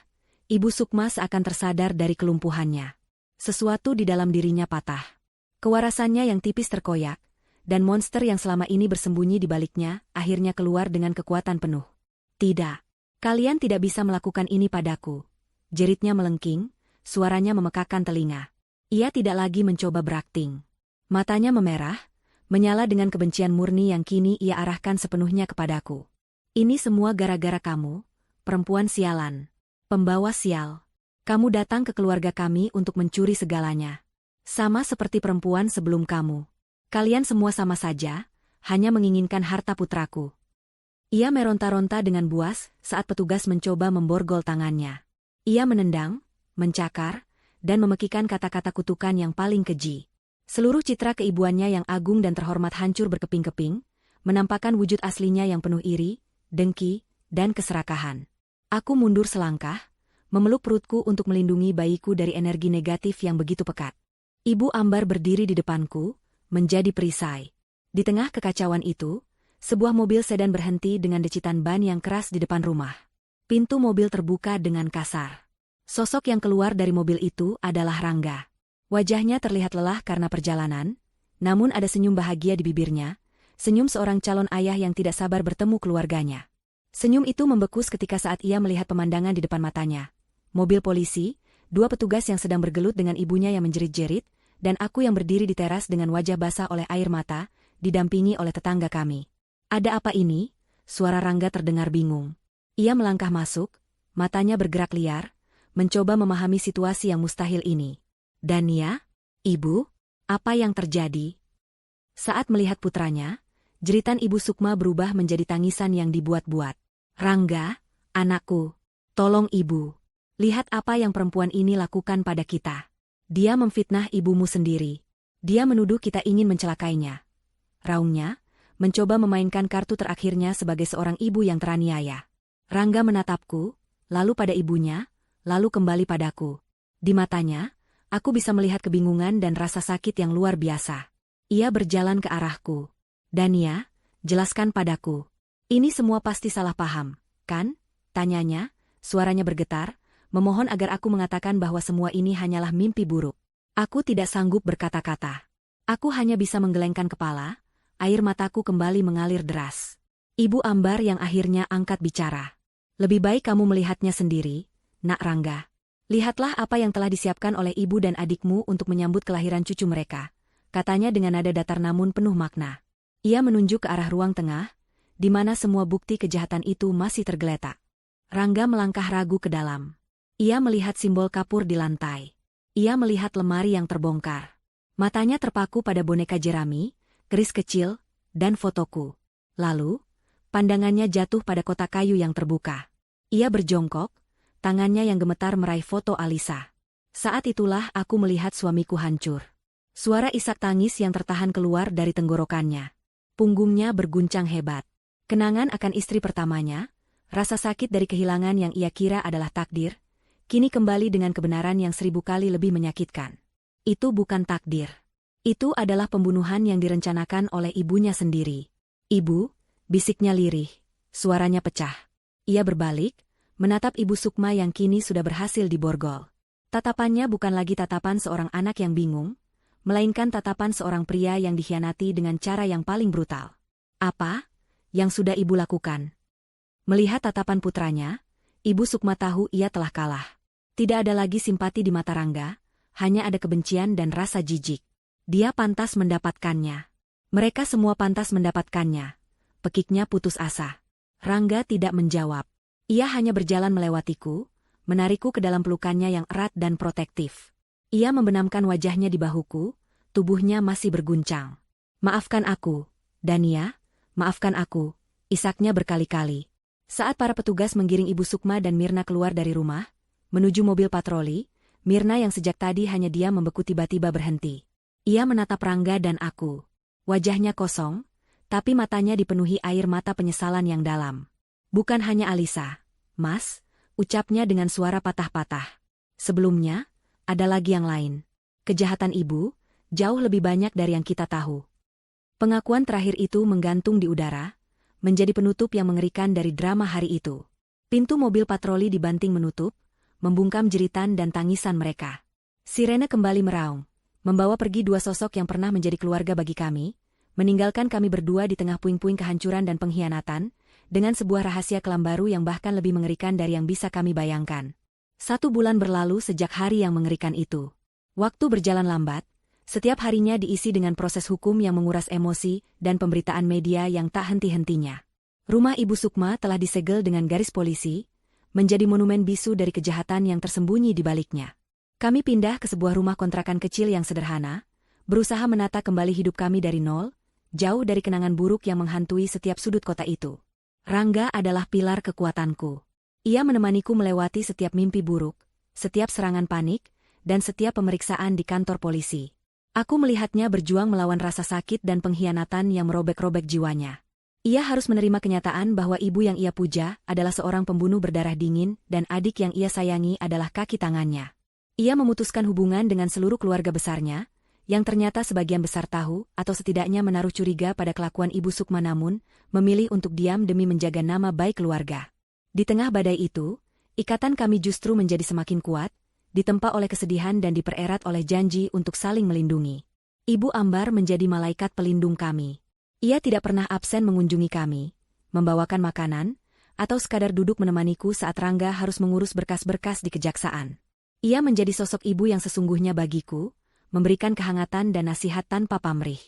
Ibu Sukma seakan tersadar dari kelumpuhannya. Sesuatu di dalam dirinya patah. Kewarasannya yang tipis terkoyak, dan monster yang selama ini bersembunyi di baliknya akhirnya keluar dengan kekuatan penuh. "Tidak. Kalian tidak bisa melakukan ini padaku," jeritnya melengking, suaranya memekakkan telinga. Ia tidak lagi mencoba berakting. Matanya memerah, menyala dengan kebencian murni yang kini ia arahkan sepenuhnya kepadaku. "Ini semua gara-gara kamu, perempuan sialan. Pembawa sial. Kamu datang ke keluarga kami untuk mencuri segalanya. Sama seperti perempuan sebelum kamu. Kalian semua sama saja, hanya menginginkan harta putraku." Ia meronta-ronta dengan buas saat petugas mencoba memborgol tangannya. Ia menendang, mencakar, dan memekikan kata-kata kutukan yang paling keji. Seluruh citra keibuannya yang agung dan terhormat hancur berkeping-keping, menampakkan wujud aslinya yang penuh iri, dengki, dan keserakahan. Aku mundur selangkah, memeluk perutku untuk melindungi bayiku dari energi negatif yang begitu pekat. Ibu Ambar berdiri di depanku, menjadi perisai. Di tengah kekacauan itu, sebuah mobil sedan berhenti dengan decitan ban yang keras di depan rumah. Pintu mobil terbuka dengan kasar. Sosok yang keluar dari mobil itu adalah Rangga. Wajahnya terlihat lelah karena perjalanan, namun ada senyum bahagia di bibirnya, senyum seorang calon ayah yang tidak sabar bertemu keluarganya. Senyum itu membekus ketika saat ia melihat pemandangan di depan matanya. Mobil polisi, 2 petugas yang sedang bergelut dengan ibunya yang menjerit-jerit, dan aku yang berdiri di teras dengan wajah basah oleh air mata, didampingi oleh tetangga kami. "Ada apa ini?" Suara Rangga terdengar bingung. Ia melangkah masuk, matanya bergerak liar, mencoba memahami situasi yang mustahil ini. "Dania? Ibu? Apa yang terjadi?" Saat melihat putranya, jeritan Ibu Sukma berubah menjadi tangisan yang dibuat-buat. "Rangga, anakku, tolong Ibu. Lihat apa yang perempuan ini lakukan pada kita. Dia memfitnah ibumu sendiri. Dia menuduh kita ingin mencelakainya." Raungnya, mencoba memainkan kartu terakhirnya sebagai seorang ibu yang teraniaya. Rangga menatapku, lalu pada ibunya, lalu kembali padaku. Di matanya, aku bisa melihat kebingungan dan rasa sakit yang luar biasa. Ia berjalan ke arahku. "Dania, jelaskan padaku. Ini semua pasti salah paham, kan?" tanyanya, suaranya bergetar, memohon agar aku mengatakan bahwa semua ini hanyalah mimpi buruk. Aku tidak sanggup berkata-kata. Aku hanya bisa menggelengkan kepala, air mataku kembali mengalir deras. Ibu Ambar yang akhirnya angkat bicara. "Lebih baik kamu melihatnya sendiri, Nak Rangga. Lihatlah apa yang telah disiapkan oleh ibu dan adikmu untuk menyambut kelahiran cucu mereka," katanya dengan nada datar namun penuh makna. Ia menunjuk ke arah ruang tengah, di mana semua bukti kejahatan itu masih tergeletak. Rangga melangkah ragu ke dalam. Ia melihat simbol kapur di lantai. Ia melihat lemari yang terbongkar. Matanya terpaku pada boneka jerami, keris kecil, dan fotoku. Lalu, pandangannya jatuh pada kotak kayu yang terbuka. Ia berjongkok, tangannya yang gemetar meraih foto Alisa. Saat itulah aku melihat suamiku hancur. Suara isak tangis yang tertahan keluar dari tenggorokannya. Punggungnya berguncang hebat. Kenangan akan istri pertamanya, rasa sakit dari kehilangan yang ia kira adalah takdir, kini kembali dengan kebenaran yang 1000 kali lebih menyakitkan. Itu bukan takdir. Itu adalah pembunuhan yang direncanakan oleh ibunya sendiri. Ibu, bisiknya lirih, suaranya pecah. Ia berbalik, menatap Ibu Sukma yang kini sudah berhasil diborgol. Tatapannya bukan lagi tatapan seorang anak yang bingung, melainkan tatapan seorang pria yang dikhianati dengan cara yang paling brutal. Apa yang sudah ibu lakukan? Melihat tatapan putranya, Ibu Sukma tahu ia telah kalah. Tidak ada lagi simpati di mata Rangga, hanya ada kebencian dan rasa jijik. Dia pantas mendapatkannya. Mereka semua pantas mendapatkannya. Pekiknya putus asa. Rangga tidak menjawab. Ia hanya berjalan melewatiku, menarikku ke dalam pelukannya yang erat dan protektif. Ia membenamkan wajahnya di bahuku, tubuhnya masih berguncang. Maafkan aku, Dania, maafkan aku, isaknya berkali-kali. Saat para petugas menggiring Ibu Sukma dan Mirna keluar dari rumah, menuju mobil patroli, Mirna yang sejak tadi hanya diam membeku tiba-tiba berhenti. Ia menatap Rangga dan aku. Wajahnya kosong, tapi matanya dipenuhi air mata penyesalan yang dalam. Bukan hanya Alisa, Mas, ucapnya dengan suara patah-patah. Sebelumnya, ada lagi yang lain. Kejahatan ibu, jauh lebih banyak dari yang kita tahu. Pengakuan terakhir itu menggantung di udara, menjadi penutup yang mengerikan dari drama hari itu. Pintu mobil patroli dibanting menutup, membungkam jeritan dan tangisan mereka. Sirene kembali meraung, membawa pergi 2 sosok yang pernah menjadi keluarga bagi kami, meninggalkan kami berdua di tengah puing-puing kehancuran dan pengkhianatan, dengan sebuah rahasia kelam baru yang bahkan lebih mengerikan dari yang bisa kami bayangkan. 1 bulan berlalu sejak hari yang mengerikan itu. Waktu berjalan lambat, setiap harinya diisi dengan proses hukum yang menguras emosi dan pemberitaan media yang tak henti-hentinya. Rumah Ibu Sukma telah disegel dengan garis polisi, menjadi monumen bisu dari kejahatan yang tersembunyi di baliknya. Kami pindah ke sebuah rumah kontrakan kecil yang sederhana, berusaha menata kembali hidup kami dari nol, jauh dari kenangan buruk yang menghantui setiap sudut kota itu. Rangga adalah pilar kekuatanku. Ia menemaniku melewati setiap mimpi buruk, setiap serangan panik, dan setiap pemeriksaan di kantor polisi. Aku melihatnya berjuang melawan rasa sakit dan pengkhianatan yang merobek-robek jiwanya. Ia harus menerima kenyataan bahwa ibu yang ia puja adalah seorang pembunuh berdarah dingin dan adik yang ia sayangi adalah kaki tangannya. Ia memutuskan hubungan dengan seluruh keluarga besarnya, yang ternyata sebagian besar tahu atau setidaknya menaruh curiga pada kelakuan Ibu Sukma namun, memilih untuk diam demi menjaga nama baik keluarga. Di tengah badai itu, ikatan kami justru menjadi semakin kuat, ditempa oleh kesedihan dan dipererat oleh janji untuk saling melindungi. Ibu Ambar menjadi malaikat pelindung kami. Ia tidak pernah absen mengunjungi kami, membawakan makanan, atau sekadar duduk menemaniku saat Rangga harus mengurus berkas-berkas di kejaksaan. Ia menjadi sosok ibu yang sesungguhnya bagiku, memberikan kehangatan dan nasihat tanpa pamrih.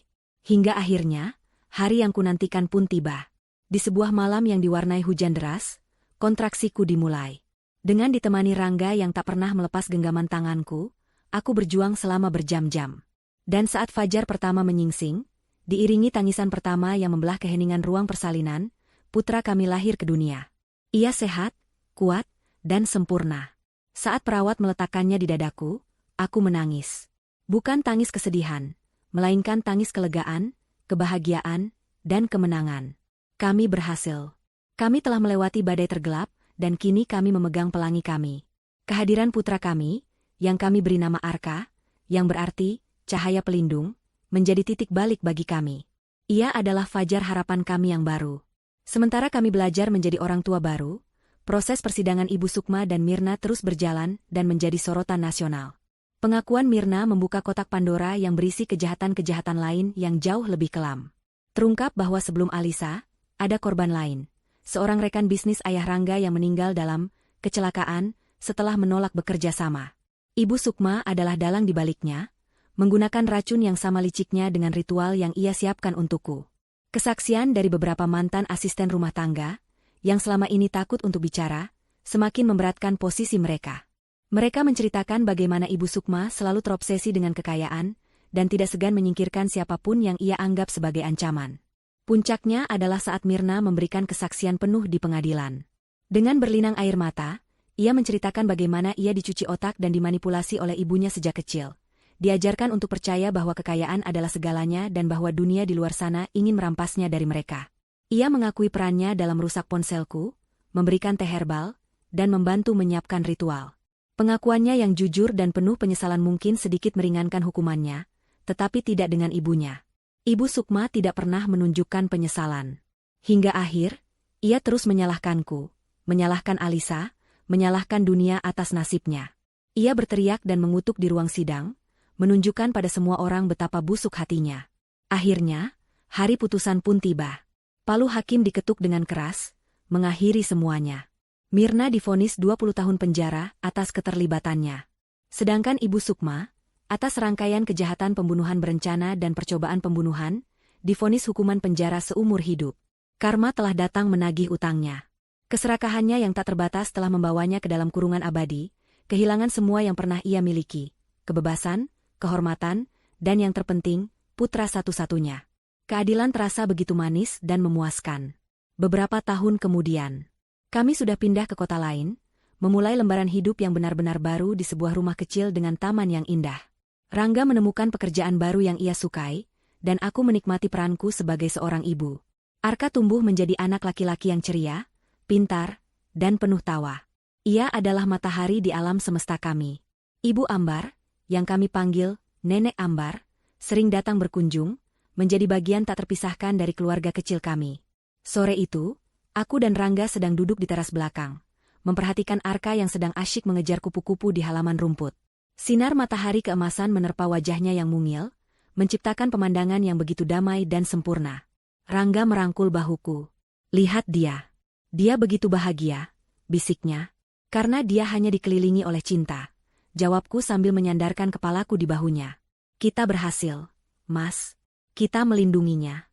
Hingga akhirnya, hari yang kunantikan pun tiba. Di sebuah malam yang diwarnai hujan deras, kontraksiku dimulai. Dengan ditemani Rangga yang tak pernah melepas genggaman tanganku, aku berjuang selama berjam-jam. Dan saat fajar pertama menyingsing, diiringi tangisan pertama yang membelah keheningan ruang persalinan, putra kami lahir ke dunia. Ia sehat, kuat, dan sempurna. Saat perawat meletakkannya di dadaku, aku menangis. Bukan tangis kesedihan, melainkan tangis kelegaan, kebahagiaan, dan kemenangan. Kami berhasil. Kami telah melewati badai tergelap, dan kini kami memegang pelangi kami. Kehadiran putra kami, yang kami beri nama Arka, yang berarti cahaya pelindung, menjadi titik balik bagi kami. Ia adalah fajar harapan kami yang baru. Sementara kami belajar menjadi orang tua baru, proses persidangan Ibu Sukma dan Mirna terus berjalan dan menjadi sorotan nasional. Pengakuan Mirna membuka kotak Pandora yang berisi kejahatan-kejahatan lain yang jauh lebih kelam. Terungkap bahwa sebelum Alisa, ada korban lain. Seorang rekan bisnis ayah Rangga yang meninggal dalam kecelakaan setelah menolak bekerja sama. Ibu Sukma adalah dalang di baliknya, menggunakan racun yang sama liciknya dengan ritual yang ia siapkan untukku. Kesaksian dari beberapa mantan asisten rumah tangga, yang selama ini takut untuk bicara, semakin memberatkan posisi mereka. Mereka menceritakan bagaimana Ibu Sukma selalu terobsesi dengan kekayaan, dan tidak segan menyingkirkan siapapun yang ia anggap sebagai ancaman. Puncaknya adalah saat Mirna memberikan kesaksian penuh di pengadilan. Dengan berlinang air mata, ia menceritakan bagaimana ia dicuci otak dan dimanipulasi oleh ibunya sejak kecil. Diajarkan untuk percaya bahwa kekayaan adalah segalanya dan bahwa dunia di luar sana ingin merampasnya dari mereka. Ia mengakui perannya dalam merusak ponselku, memberikan teh herbal, dan membantu menyiapkan ritual. Pengakuannya yang jujur dan penuh penyesalan mungkin sedikit meringankan hukumannya, tetapi tidak dengan ibunya. Ibu Sukma tidak pernah menunjukkan penyesalan. Hingga akhir, ia terus menyalahkanku, menyalahkan Alisa, menyalahkan dunia atas nasibnya. Ia berteriak dan mengutuk di ruang sidang, menunjukkan pada semua orang betapa busuk hatinya. Akhirnya, hari putusan pun tiba. Palu hakim diketuk dengan keras, mengakhiri semuanya. Mirna divonis 20 tahun penjara atas keterlibatannya. Sedangkan Ibu Sukma, atas rangkaian kejahatan pembunuhan berencana dan percobaan pembunuhan, divonis hukuman penjara seumur hidup. Karma telah datang menagih utangnya. Keserakahannya yang tak terbatas telah membawanya ke dalam kurungan abadi, kehilangan semua yang pernah ia miliki, kebebasan, kehormatan, dan yang terpenting, putra satu-satunya. Keadilan terasa begitu manis dan memuaskan. Beberapa tahun kemudian, kami sudah pindah ke kota lain, memulai lembaran hidup yang benar-benar baru di sebuah rumah kecil dengan taman yang indah. Rangga menemukan pekerjaan baru yang ia sukai, dan aku menikmati peranku sebagai seorang ibu. Arka tumbuh menjadi anak laki-laki yang ceria, pintar, dan penuh tawa. Ia adalah matahari di alam semesta kami. Ibu Ambar, yang kami panggil Nenek Ambar, sering datang berkunjung, menjadi bagian tak terpisahkan dari keluarga kecil kami. Sore itu, aku dan Rangga sedang duduk di teras belakang, memperhatikan Arka yang sedang asyik mengejar kupu-kupu di halaman rumput. Sinar matahari keemasan menerpa wajahnya yang mungil, menciptakan pemandangan yang begitu damai dan sempurna. Rangga merangkul bahuku. Lihat dia. Dia begitu bahagia, bisiknya. Karena dia hanya dikelilingi oleh cinta. Jawabku sambil menyandarkan kepalaku di bahunya. Kita berhasil, Mas. Kita melindunginya.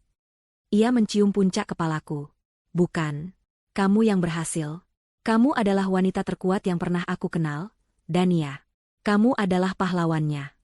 Ia mencium puncak kepalaku. Bukan. Kamu yang berhasil. Kamu adalah wanita terkuat yang pernah aku kenal, Dania. Kamu adalah pahlawannya.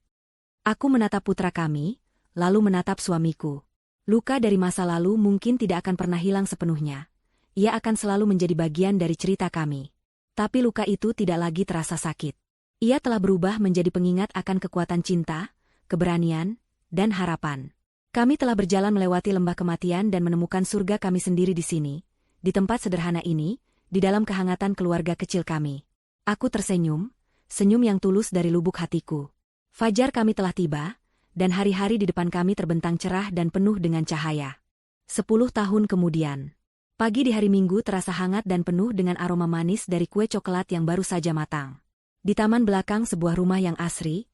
Aku menatap putra kami, lalu menatap suamiku. Luka dari masa lalu mungkin tidak akan pernah hilang sepenuhnya. Ia akan selalu menjadi bagian dari cerita kami. Tapi luka itu tidak lagi terasa sakit. Ia telah berubah menjadi pengingat akan kekuatan cinta, keberanian, dan harapan. Kami telah berjalan melewati lembah kematian dan menemukan surga kami sendiri di sini, di tempat sederhana ini, di dalam kehangatan keluarga kecil kami. Aku tersenyum, senyum yang tulus dari lubuk hatiku. Fajar kami telah tiba, dan hari-hari di depan kami terbentang cerah dan penuh dengan cahaya. 10 tahun kemudian. Pagi di hari Minggu terasa hangat dan penuh dengan aroma manis dari kue coklat yang baru saja matang. Di taman belakang sebuah rumah yang asri,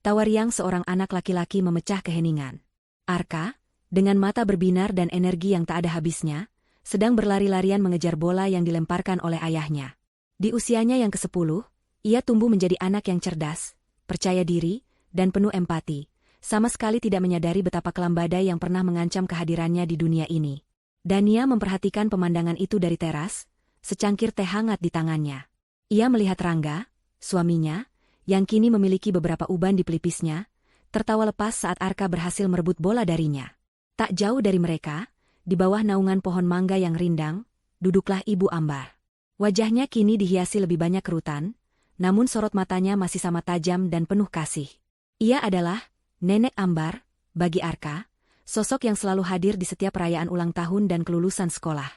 tawa riang seorang anak laki-laki memecah keheningan. Arka, dengan mata berbinar dan energi yang tak ada habisnya, sedang berlari-larian mengejar bola yang dilemparkan oleh ayahnya. Di usianya yang ke-10, ia tumbuh menjadi anak yang cerdas, percaya diri, dan penuh empati, sama sekali tidak menyadari betapa kelam badai yang pernah mengancam kehadirannya di dunia ini. Dania memperhatikan pemandangan itu dari teras, secangkir teh hangat di tangannya. Ia melihat Rangga, suaminya, yang kini memiliki beberapa uban di pelipisnya, tertawa lepas saat Arka berhasil merebut bola darinya. Tak jauh dari mereka, di bawah naungan pohon mangga yang rindang, duduklah Ibu Ambar. Wajahnya kini dihiasi lebih banyak kerutan, namun sorot matanya masih sama tajam dan penuh kasih. Ia adalah Nenek Ambar, bagi Arka, sosok yang selalu hadir di setiap perayaan ulang tahun dan kelulusan sekolah.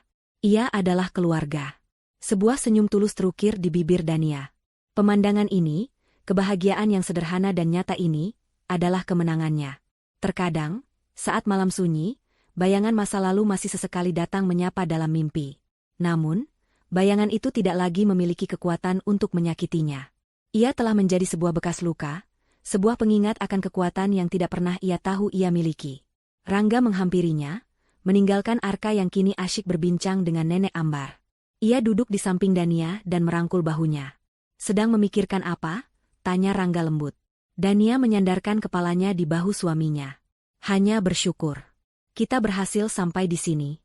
Ia adalah keluarga. Sebuah senyum tulus terukir di bibir Dania. Pemandangan ini, kebahagiaan yang sederhana dan nyata ini, adalah kemenangannya. Terkadang, saat malam sunyi, bayangan masa lalu masih sesekali datang menyapa dalam mimpi. Namun, bayangan itu tidak lagi memiliki kekuatan untuk menyakitinya. Ia telah menjadi sebuah bekas luka, sebuah pengingat akan kekuatan yang tidak pernah ia tahu ia miliki. Rangga menghampirinya, meninggalkan Arka yang kini asyik berbincang dengan Nenek Ambar. Ia duduk di samping Dania dan merangkul bahunya. Sedang memikirkan apa? Tanya Rangga lembut. Dania menyandarkan kepalanya di bahu suaminya. Hanya bersyukur. Kita berhasil sampai di sini.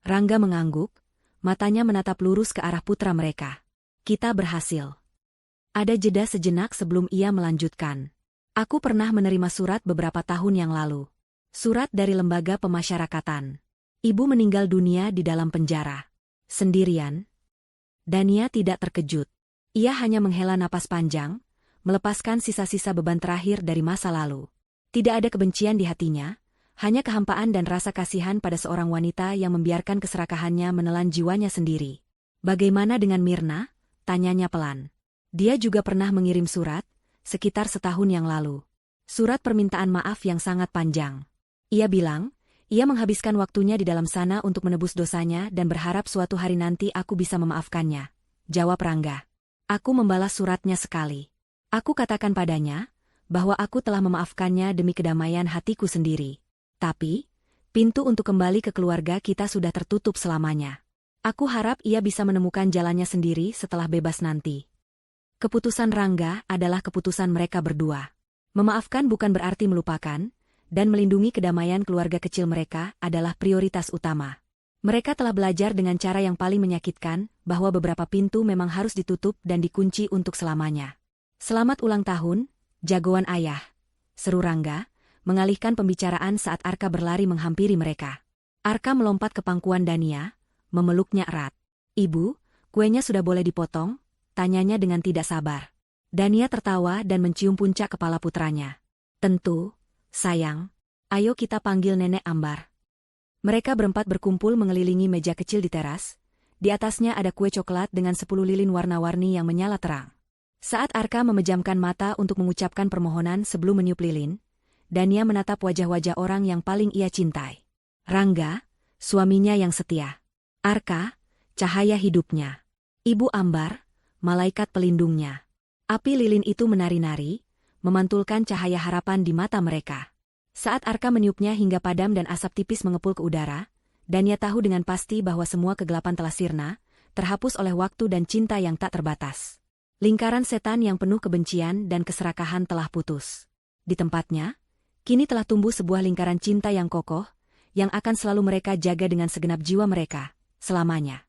Rangga mengangguk, matanya menatap lurus ke arah putra mereka. Kita berhasil. Ada jeda sejenak sebelum ia melanjutkan. Aku pernah menerima surat beberapa tahun yang lalu. Surat dari lembaga pemasyarakatan. Ibu meninggal dunia di dalam penjara. Sendirian. Dania tidak terkejut. Ia hanya menghela napas panjang, melepaskan sisa-sisa beban terakhir dari masa lalu. Tidak ada kebencian di hatinya, hanya kehampaan dan rasa kasihan pada seorang wanita yang membiarkan keserakahannya menelan jiwanya sendiri. Bagaimana dengan Mirna? Tanyanya pelan. Dia juga pernah mengirim surat, sekitar setahun yang lalu. Surat permintaan maaf yang sangat panjang. Ia bilang, ia menghabiskan waktunya di dalam sana untuk menebus dosanya dan berharap suatu hari nanti aku bisa memaafkannya. Jawab Rangga. Aku membalas suratnya sekali. Aku katakan padanya, bahwa aku telah memaafkannya demi kedamaian hatiku sendiri. Tapi, pintu untuk kembali ke keluarga kita sudah tertutup selamanya. Aku harap ia bisa menemukan jalannya sendiri setelah bebas nanti. Keputusan Rangga adalah keputusan mereka berdua. Memaafkan bukan berarti melupakan, dan melindungi kedamaian keluarga kecil mereka adalah prioritas utama. Mereka telah belajar dengan cara yang paling menyakitkan, bahwa beberapa pintu memang harus ditutup dan dikunci untuk selamanya. Selamat ulang tahun, jagoan ayah, seru Rangga, mengalihkan pembicaraan saat Arka berlari menghampiri mereka. Arka melompat ke pangkuan Dania, memeluknya erat. Ibu, kuenya sudah boleh dipotong? Tanyanya dengan tidak sabar. Dania tertawa dan mencium puncak kepala putranya. Tentu, sayang. Ayo kita panggil Nenek Ambar. Mereka berempat berkumpul mengelilingi meja kecil di teras. Di atasnya ada kue coklat dengan 10 lilin warna-warni yang menyala terang. Saat Arka memejamkan mata untuk mengucapkan permohonan sebelum meniup lilin, Dania menatap wajah-wajah orang yang paling ia cintai. Rangga, suaminya yang setia. Arka, cahaya hidupnya. Ibu Ambar, malaikat pelindungnya. Api lilin itu menari-nari, memantulkan cahaya harapan di mata mereka. Saat Arka meniupnya hingga padam dan asap tipis mengepul ke udara, Dania tahu dengan pasti bahwa semua kegelapan telah sirna, terhapus oleh waktu dan cinta yang tak terbatas. Lingkaran setan yang penuh kebencian dan keserakahan telah putus. Di tempatnya, kini telah tumbuh sebuah lingkaran cinta yang kokoh, yang akan selalu mereka jaga dengan segenap jiwa mereka, selamanya.